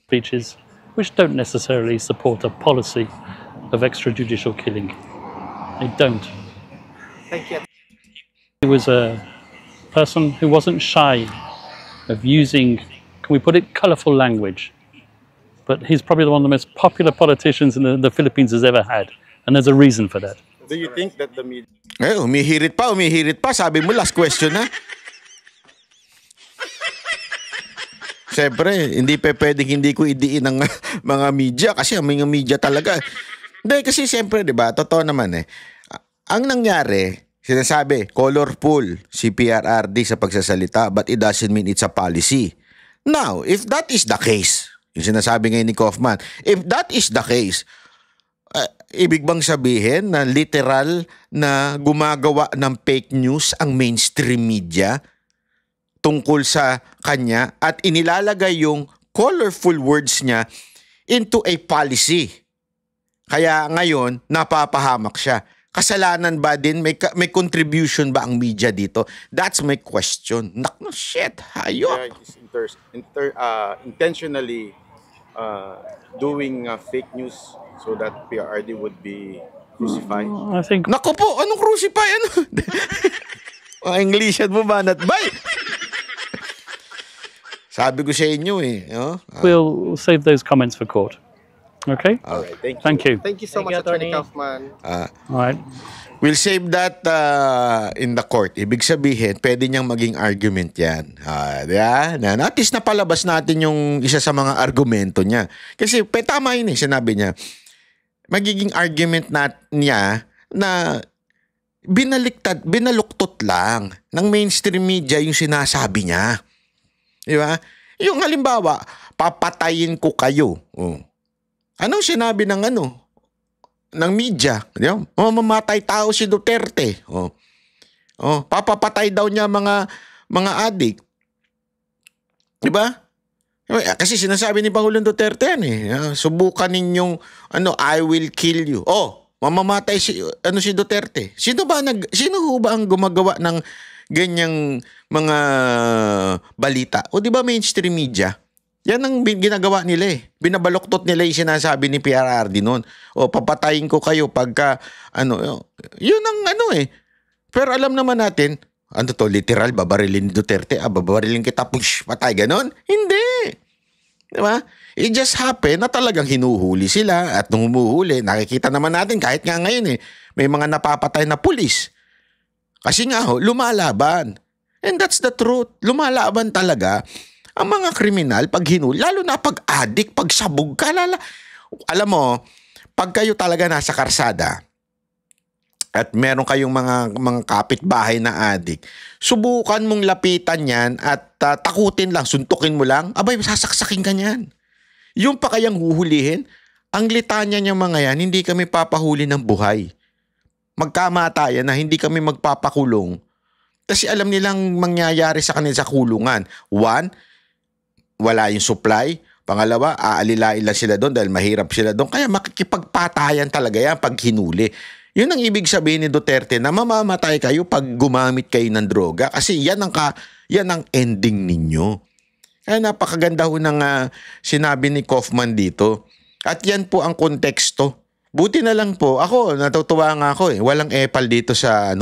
Speeches which don't necessarily support a policy of extrajudicial killing. They don't. Thank you. He was a person who wasn't shy of using, can we put it, colourful language. But he's probably one of the most popular politicians the Philippines has ever had. And there's a reason for that. Do you think that the media... Umihirit pa. Sabi mo, last question na. Siyempre, hindi ko idiin ng mga media kasi ang mga media talaga. Hindi, kasi siyempre, di ba, totoo naman eh. Ang nangyari, sinasabi, colorful si PRRD sa pagsasalita, but it doesn't mean it's a policy. Now, if that is the case, yung sinasabi ngayon ni Kaufman, if that is the case, ibig bang sabihin na literal na gumagawa ng fake news ang mainstream media tungkol sa kanya at inilalagay yung colorful words niya into a policy? Kaya ngayon, napapahamak siya. Kasalanan ba din? May contribution ba ang media dito? That's my question. No shit, hayop. Intentionally doing fake news so that PRRD would be crucified. I think... Naku po, anong crucify? Englishan mo ba? Not by? Sabi ko sa inyo eh. We'll save those comments for court. Okay? All right, thank you. Thank you so much, Attorney Kaufman. All right. We'll save that in the court. Ibig sabihin, pwede niyang maging argument yan. At least napalabas natin yung isa sa mga argumento niya. Kasi tama yun eh, sinabi niya. Magiging argument niya na binaluktot lang ng mainstream media yung sinasabi niya. Di ba? Yung halimbawa, papatayin ko kayo. Anong sinabi ng ng media? Mamamatay tao si Duterte. Papapatay daw niya mga adik. Di ba? Kasi sinasabi ni Pangulong Duterte yan eh. Subukan ninyong I will kill you. Mamamatay si Duterte. Sino ba ang gumagawa ng ganyang mga balita? Di ba mainstream media? Yan ang ginagawa nila eh. Binabaloktot nila yung sinasabi ni PRRD noon. Papatayin ko kayo pagka, yun ang eh. Pero alam naman natin, literal, babarilin ni Duterte, babarilin kita, push, patay, ganon? Hindi. Diba? It just happened na talagang hinuhuli sila at nung humuhuli, nakikita naman natin kahit nga ngayon eh, may mga napapatay na pulis. Kasi nga lumalaban. And that's the truth. Lumalaban talaga ang mga kriminal, pag hinuli, lalo na pag addict, pag sabog ka, alam mo, pag kayo talaga nasa karsada, at meron kayong mga kapitbahay na addict, subukan mong lapitan yan at takutin lang, suntukin mo lang, abay, sasaksakin ka niyan. Yung pa kayang huhulihin, ang litanya niyang mga yan, hindi kami papahuli ng buhay. Magkamatayan na hindi kami magpapakulong. Kasi alam nilang mangyayari sa kanila sa kulungan. One, wala yung supply. Pangalawa, aalilain lang sila doon dahil mahirap sila doon. Kaya makikipagpatayan talaga yan pag hinuli. Yun ang ibig sabihin ni Duterte na mamamatay kayo pag gumamit kayo ng droga kasi yan ang ending ninyo. Kaya napakaganda ho ng sinabi ni Kaufman dito. At yan po ang konteksto. Buti na lang po, ako, natutuwa nga ako walang epal dito sa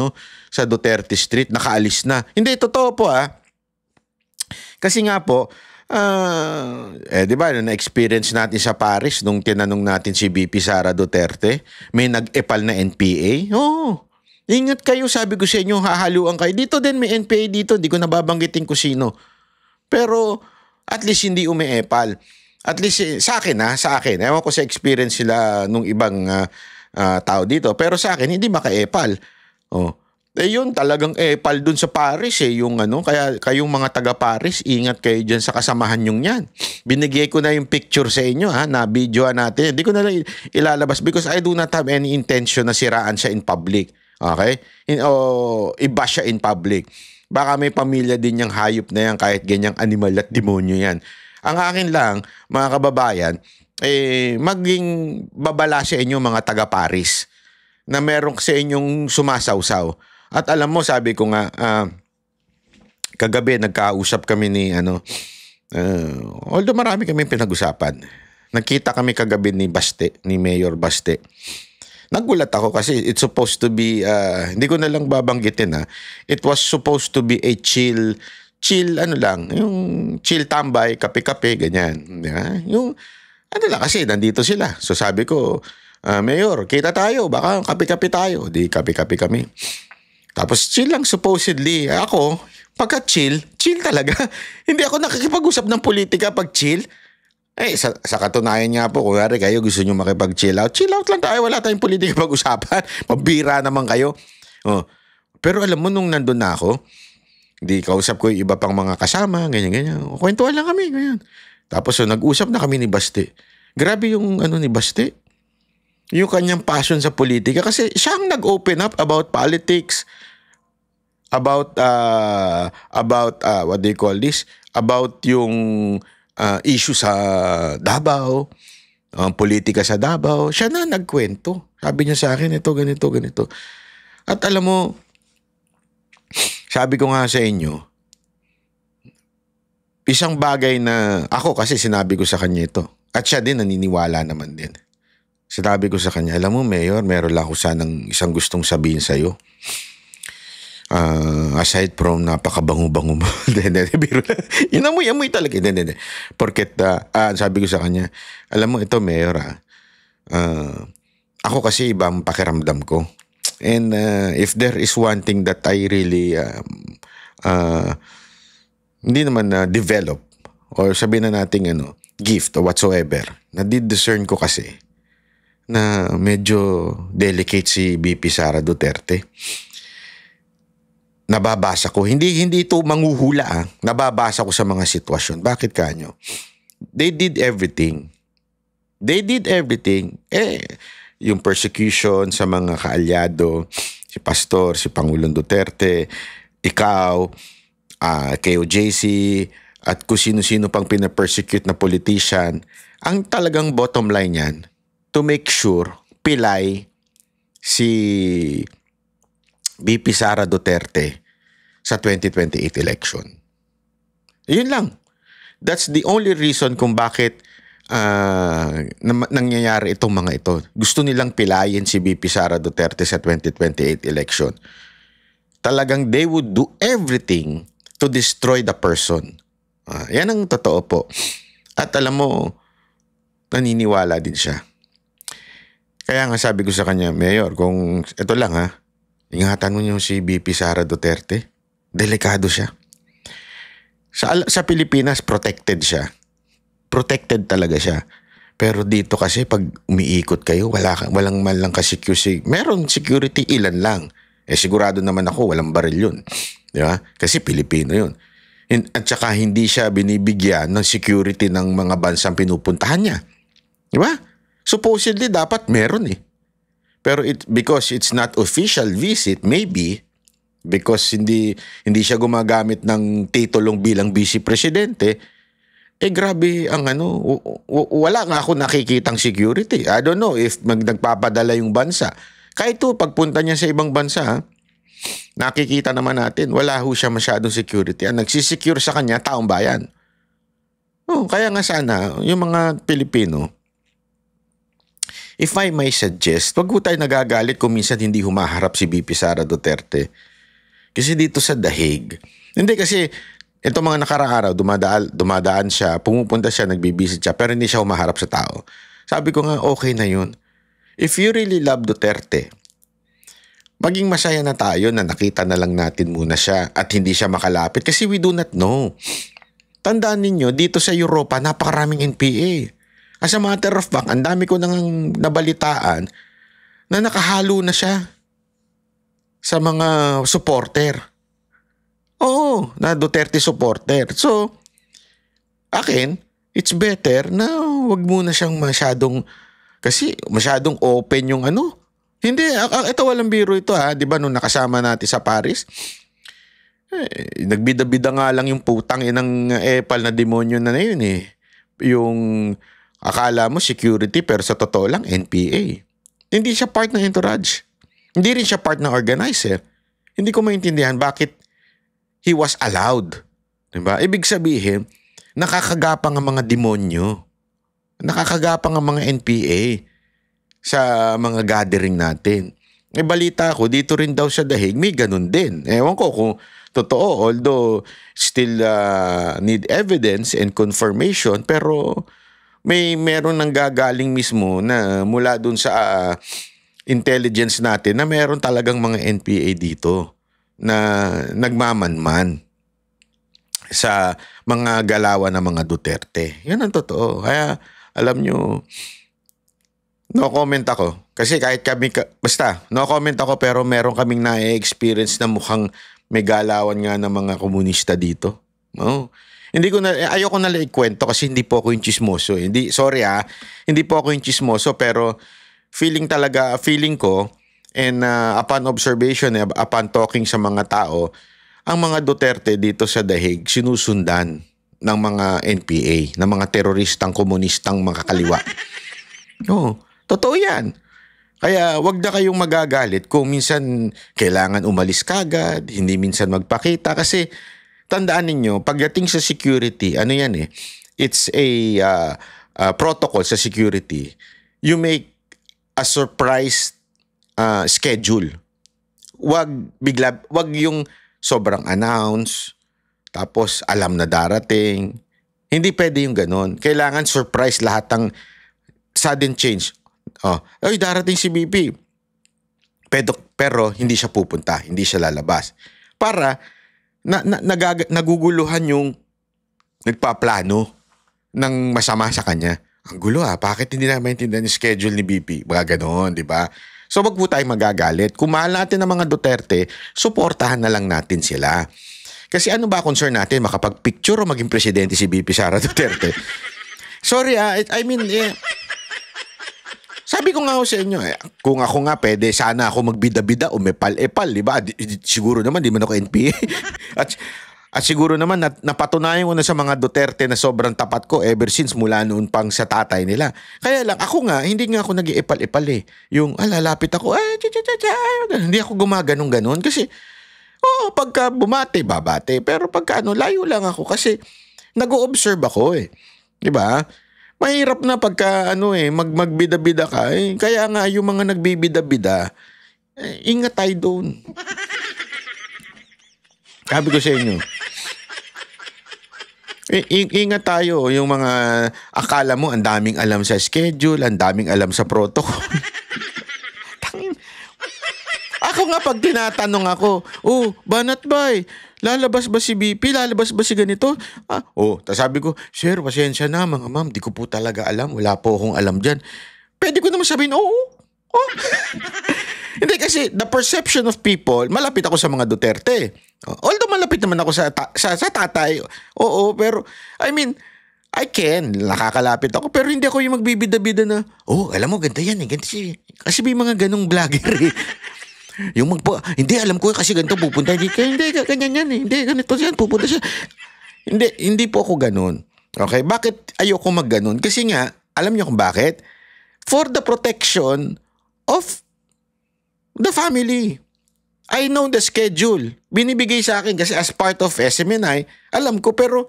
Duterte Street, nakaalis na. Hindi, totoo po Kasi nga po, di ba, na-experience natin sa Paris nung tinanong natin si VP Sara Duterte, may nag-epal na NPA. Ingat kayo, sabi ko sa inyo, hahaluan kayo. Dito din may NPA dito, di ko nababanggitin ko sino. Pero at least hindi umi-epal. At least sa akin. Ewan ko sa experience sila nung ibang tao dito. Pero sa akin, hindi maka-epal. Yun, talagang epal dun sa Paris yung kaya kayong mga taga-Paris, ingat kayo dyan sa kasamahan yung yan. Binigay ko na yung picture sa inyo, na videoan natin. Hindi ko na lang ilalabas because I do not have any intention na siraan siya in public. Okay? I-bash siya in public. Baka may pamilya din yung hayop na yan kahit ganyang animal at demonyo yan. Ang akin lang, mga kababayan, maging babala sa inyo mga taga-Paris na meron sa inyong sumasawsaw. At alam mo, sabi ko nga, kagabi nagkausap kami ni although marami kami pinag-usapan. Nagkita kami kagabi ni Mayor Baste. Nagulat ako kasi it's supposed to be, hindi ko na lang babanggitin it was supposed to be a chill yung chill tambay, kape-kape, ganyan. Yung, lang kasi, nandito sila. So sabi ko, Mayor, kita tayo, baka kape-kape tayo. Di kape-kape kami. Tapos chill lang supposedly. Ako, pagka chill talaga. Hindi ako nakikipag-usap ng politika pag chill. Sa katunayan nga po, kung kayo gusto nyo makipag-chill out, chill out lang tayo, wala tayong politika pag-usapan. Pabira naman kayo. Pero alam mo, nung nandun na ako, di kausap ko yung iba pang mga kasama, ganyan-ganyan. Kwentuhan lang kami, ganyan. Tapos nag-usap na kami ni Baste. Grabe yung ni Baste. Yung kanyang passion sa politika. Kasi siya ang nag-open up about politics, about what do you call this? About yung issue sa Davao, politika sa Davao. Siya na nagkwento. Sabi niya sa akin, ito, ganito. At alam mo, sabi ko nga sa inyo, isang bagay na ako kasi sinabi ko sa kanya ito. At siya din naniniwala naman din. Sinabi ko sa kanya, alam mo Mayor, meron lang ako sanang isang gustong sabihin sa'yo. Aside from napakabango-bango mo. Inamoy talaga. Porket, sabi ko sa kanya, alam mo ito Mayor, ako kasi ibang pakiramdam ko. And if there is one thing that I really hindi naman develop or sabihin na natin gift or whatsoever, na-discern ko kasi na medyo delicate si VP Sara Duterte. Nababasa ko, hindi ito manghuhula nababasa ko sa mga sitwasyon. Bakit kanyo? They did everything. Yung persecution sa mga kaalyado, si Pastor, si Pangulong Duterte, ikaw, KOJC, at kung sino-sino pang pinapersecute na politician, ang talagang bottom line yan, to make sure pilay si VP Sara Duterte sa 2028 election. Yun lang. That's the only reason kung bakit nangyayari itong mga ito. Gusto nilang pilayin si VP Sara Duterte sa 2028 election. Talagang they would do everything to destroy the person. Yan ang totoo po. At alam mo, naniniwala din siya. Kaya nga sabi ko sa kanya, Mayor, kung ito lang ingatan mo niyo si VP Sara Duterte. Delikado siya. Sa Pilipinas, protected siya. Protected talaga siya. Pero dito kasi pag umiikot kayo, walang man lang security. Meron security, ilan lang. Sigurado naman ako, walang baril yun. Di ba? Kasi Pilipino yun. At saka hindi siya binibigyan ng security ng mga bansang pinupuntahan niya. Di ba? Supposedly, dapat meron eh. Pero because it's not official visit, maybe, because hindi siya gumagamit ng titulong bilang vice presidente, grabe ang wala nga ako nakikitang security. I don't know if nagpapadala yung bansa. Kahit pagpunta niya sa ibang bansa, nakikita naman natin, wala ho siya masyadong security. Ang nagsisecure sa kanya, taong bayan. Kaya nga sana, yung mga Pilipino, if I may suggest, wag ho tayo nagagalit kung minsan hindi humaharap si VP Sara Duterte. Kasi dito sa Dahig, hindi kasi ito mga nakaraang araw, dumadaan siya, pumupunta siya, nagbibisit siya, pero hindi siya humaharap sa tao. Sabi ko nga, okay na yun. If you really love Duterte, maging masaya na tayo na nakita na lang natin muna siya at hindi siya makalapit kasi we do not know. Tandaan ninyo, dito sa Europa, napakaraming NPA. As a matter of fact, ang dami ko nang nabalitaan na nakahalo na siya sa mga supporter. Oo, na Duterte supporter. So, akin, it's better na wag muna siyang kasi masyadong open yung Hindi, ito walang biro ito ha. Di ba nung nakasama natin sa Paris? Nagbida-bida nga lang yung putang inang epal na demonyo na yun eh. Yung akala mo security pero sa totoo lang NPA. Hindi siya part ng entourage. Hindi rin siya part ng organizer. Hindi ko maintindihan bakit he was allowed. Diba? Ibig sabihin, nakakagapang ang mga demonyo. Nakakagapang ang mga NPA sa mga gathering natin. Balita ko, dito rin daw sa Dahig, may ganun din. Ewan ko kung totoo, although still need evidence and confirmation, pero meron nang gagaling mismo na mula dun sa intelligence natin na meron talagang mga NPA dito na nagmamanman sa mga galawan ng mga Duterte. Yan ang totoo. Kaya alam nyo, no comment ako. Kasi kahit basta, no comment ako pero meron kaming na-experience na mukhang may galawan nga ng mga komunista dito. Ayoko na ikwento kasi hindi po ako yung chismoso. Hindi po ako yung chismoso pero feeling ko and upon observation, upon talking sa mga tao, ang mga Duterte dito sa Dahig sinusundan ng mga NPA, ng mga teroristang komunistang mga kaliwa. Totoo yan. Kaya wag na kayong magagalit kung minsan kailangan umalis kagad, hindi minsan magpakita kasi tandaan ninyo, pagdating sa security, it's a protocol sa security. You make a surprise schedule. Wag yung sobrang announce, tapos alam na darating. Hindi pwede yung ganon. Kailangan surprise lahat ng sudden change. Darating si BP. Pero hindi siya pupunta, hindi siya lalabas. Para naguguluhan yung nagpaplano ng masama sa kanya. Ang gulo bakit hindi na maintindihan yung schedule ni BP? Mga ganon, di ba? So wag po tayo magagalit. Kung mahal natin ang mga Duterte, suportahan na lang natin sila. Kasi ano ba concern natin? Makapag-picture o maging presidente si BP Sara Duterte? Sorry sabi ko nga sa inyo, kung ako nga pwede, sana ako magbida-bida o mepal-epal, di ba? Siguro naman, di man ako NPA. At siguro naman, napatunayan ko na sa mga Duterte na sobrang tapat ko ever since mula noon pang sa tatay nila. Kaya lang, ako nga, hindi nga ako nag-iepal-epal eh. Yung, lalapit ako, hindi ako gumaganong-ganon. Kasi, pagka bumate, babate. Pero pagka layo lang ako kasi nag-o-observe ako eh. Di ba? Mahirap na pagka magbida-bida ka. Kaya nga yung mga nagbibida-bida, ingat tayo doon. Sabi ko sa inyo, ingat tayo. Yung mga akala mo, ang daming alam sa schedule, ang daming alam sa protocol. Ako nga pag tinatanong ako, Banat Bay, lalabas ba si BP? Lalabas ba si ganito? Tas sabi ko, sir, pasensya na mga ma'am, di ko po talaga alam. Wala po akong alam dyan. Pwede ko naman sabihin, Hindi kasi the perception of people, malapit ako sa mga Duterte. Although malapit naman ako sa tatay. Oo, pero I mean, nakakalapit ako, pero hindi ako yung magbibida-bida na, alam mo, ganda yan eh. Ganda siya. Kasi may mga ganong vlogger eh. Hindi, alam ko kasi ganito pupunta. Hindi, ganyan yan eh. Hindi, ganito yan, pupunta siya. Hindi po ako ganon. Okay, bakit ayoko mag-ganon? Kasi nga, alam niyo kung bakit? For the protection of the family. I know the schedule. Binibigay sa akin kasi as part of SMNI, alam ko, pero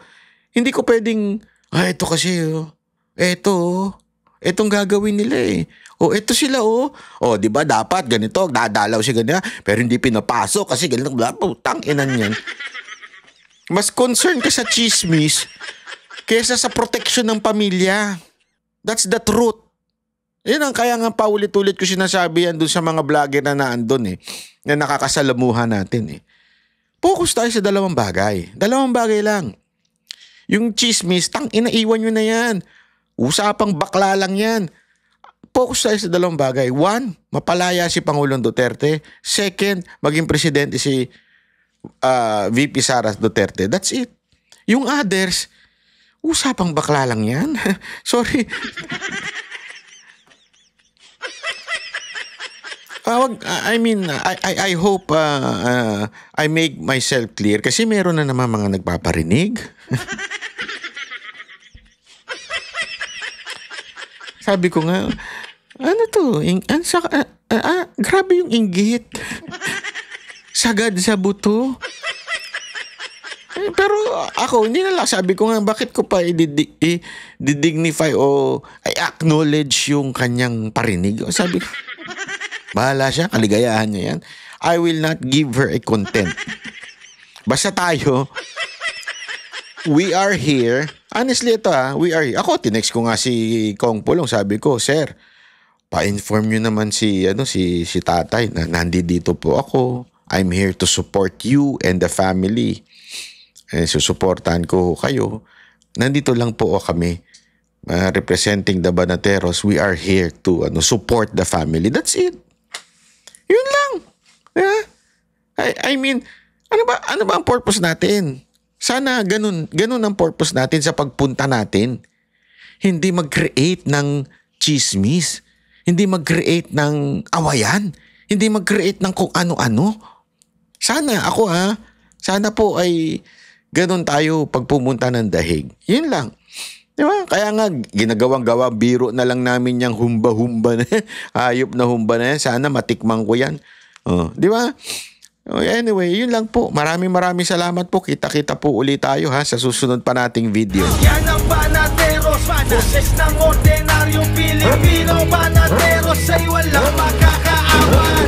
hindi ko pwedeng, ito kasi, itong gagawin nila eh. Ito sila di ba dapat ganito, dadalaw siya ganyan, pero hindi pinapasok kasi ganito, tang-inan yan. Mas concerned ka sa chismis kaysa sa protection ng pamilya. That's the truth. Yan ang kaya nga paulit-ulit ko sinasabi yan doon sa mga vlogger na naandun eh, na nakakasalamuhan natin eh. Focus tayo sa dalawang bagay. Dalawang bagay lang. Yung chismis, inaiwan nyo na yan. Usapang bakla lang yan. Focus tayo sa dalawang bagay. One, mapalaya si Pangulong Duterte. Second, maging presidente si VP Sara Duterte. That's it. Yung others, usapang bakla lang yan. Sorry. I hope I make myself clear kasi meron na naman mga nagpaparinig. Sabi ko nga, ano to? Grabe yung inggit. Sagad sa buto. Pero ako, hindi na lang. Sabi ko nga, bakit ko pa i-dignify o i-acknowledge yung kanyang parinig? Sabi ko, bahala siya, kaligayahan niya yan. I will not give her a content. Basta tayo, we are here. Honestly, ito we are here. Ako, tinext ko nga si Kong Pulong. Sabi ko, sir, pa-inform nyo naman si tatay na nandito po ako. I'm here to support you and the family. Susuportahan ko kayo. Nandito lang po kami. Representing the Banateros, we are here to support the family. That's it. Yun lang. Yeah? I mean, ano ba ang purpose natin? Sana ganun ang purpose natin sa pagpunta natin. Hindi mag-create ng chismis. Hindi mag-create ng awayan. Hindi mag-create ng kung ano-ano. Sana sana po ay ganun tayo pag pumunta ng dahig. Yun lang. Di ba? Kaya nga, ginagawang-gawa, biro na lang namin yung humba-humba na, hayop na humba na yan. Sana matikman ko yan. Di ba? Anyway, yun lang po. Maraming salamat po. Kita-kita po ulit tayo sa susunod pa nating video. Yan ang Banateros, boses ng ordinaryong Pilipino. Banateros ay walang makakaawan.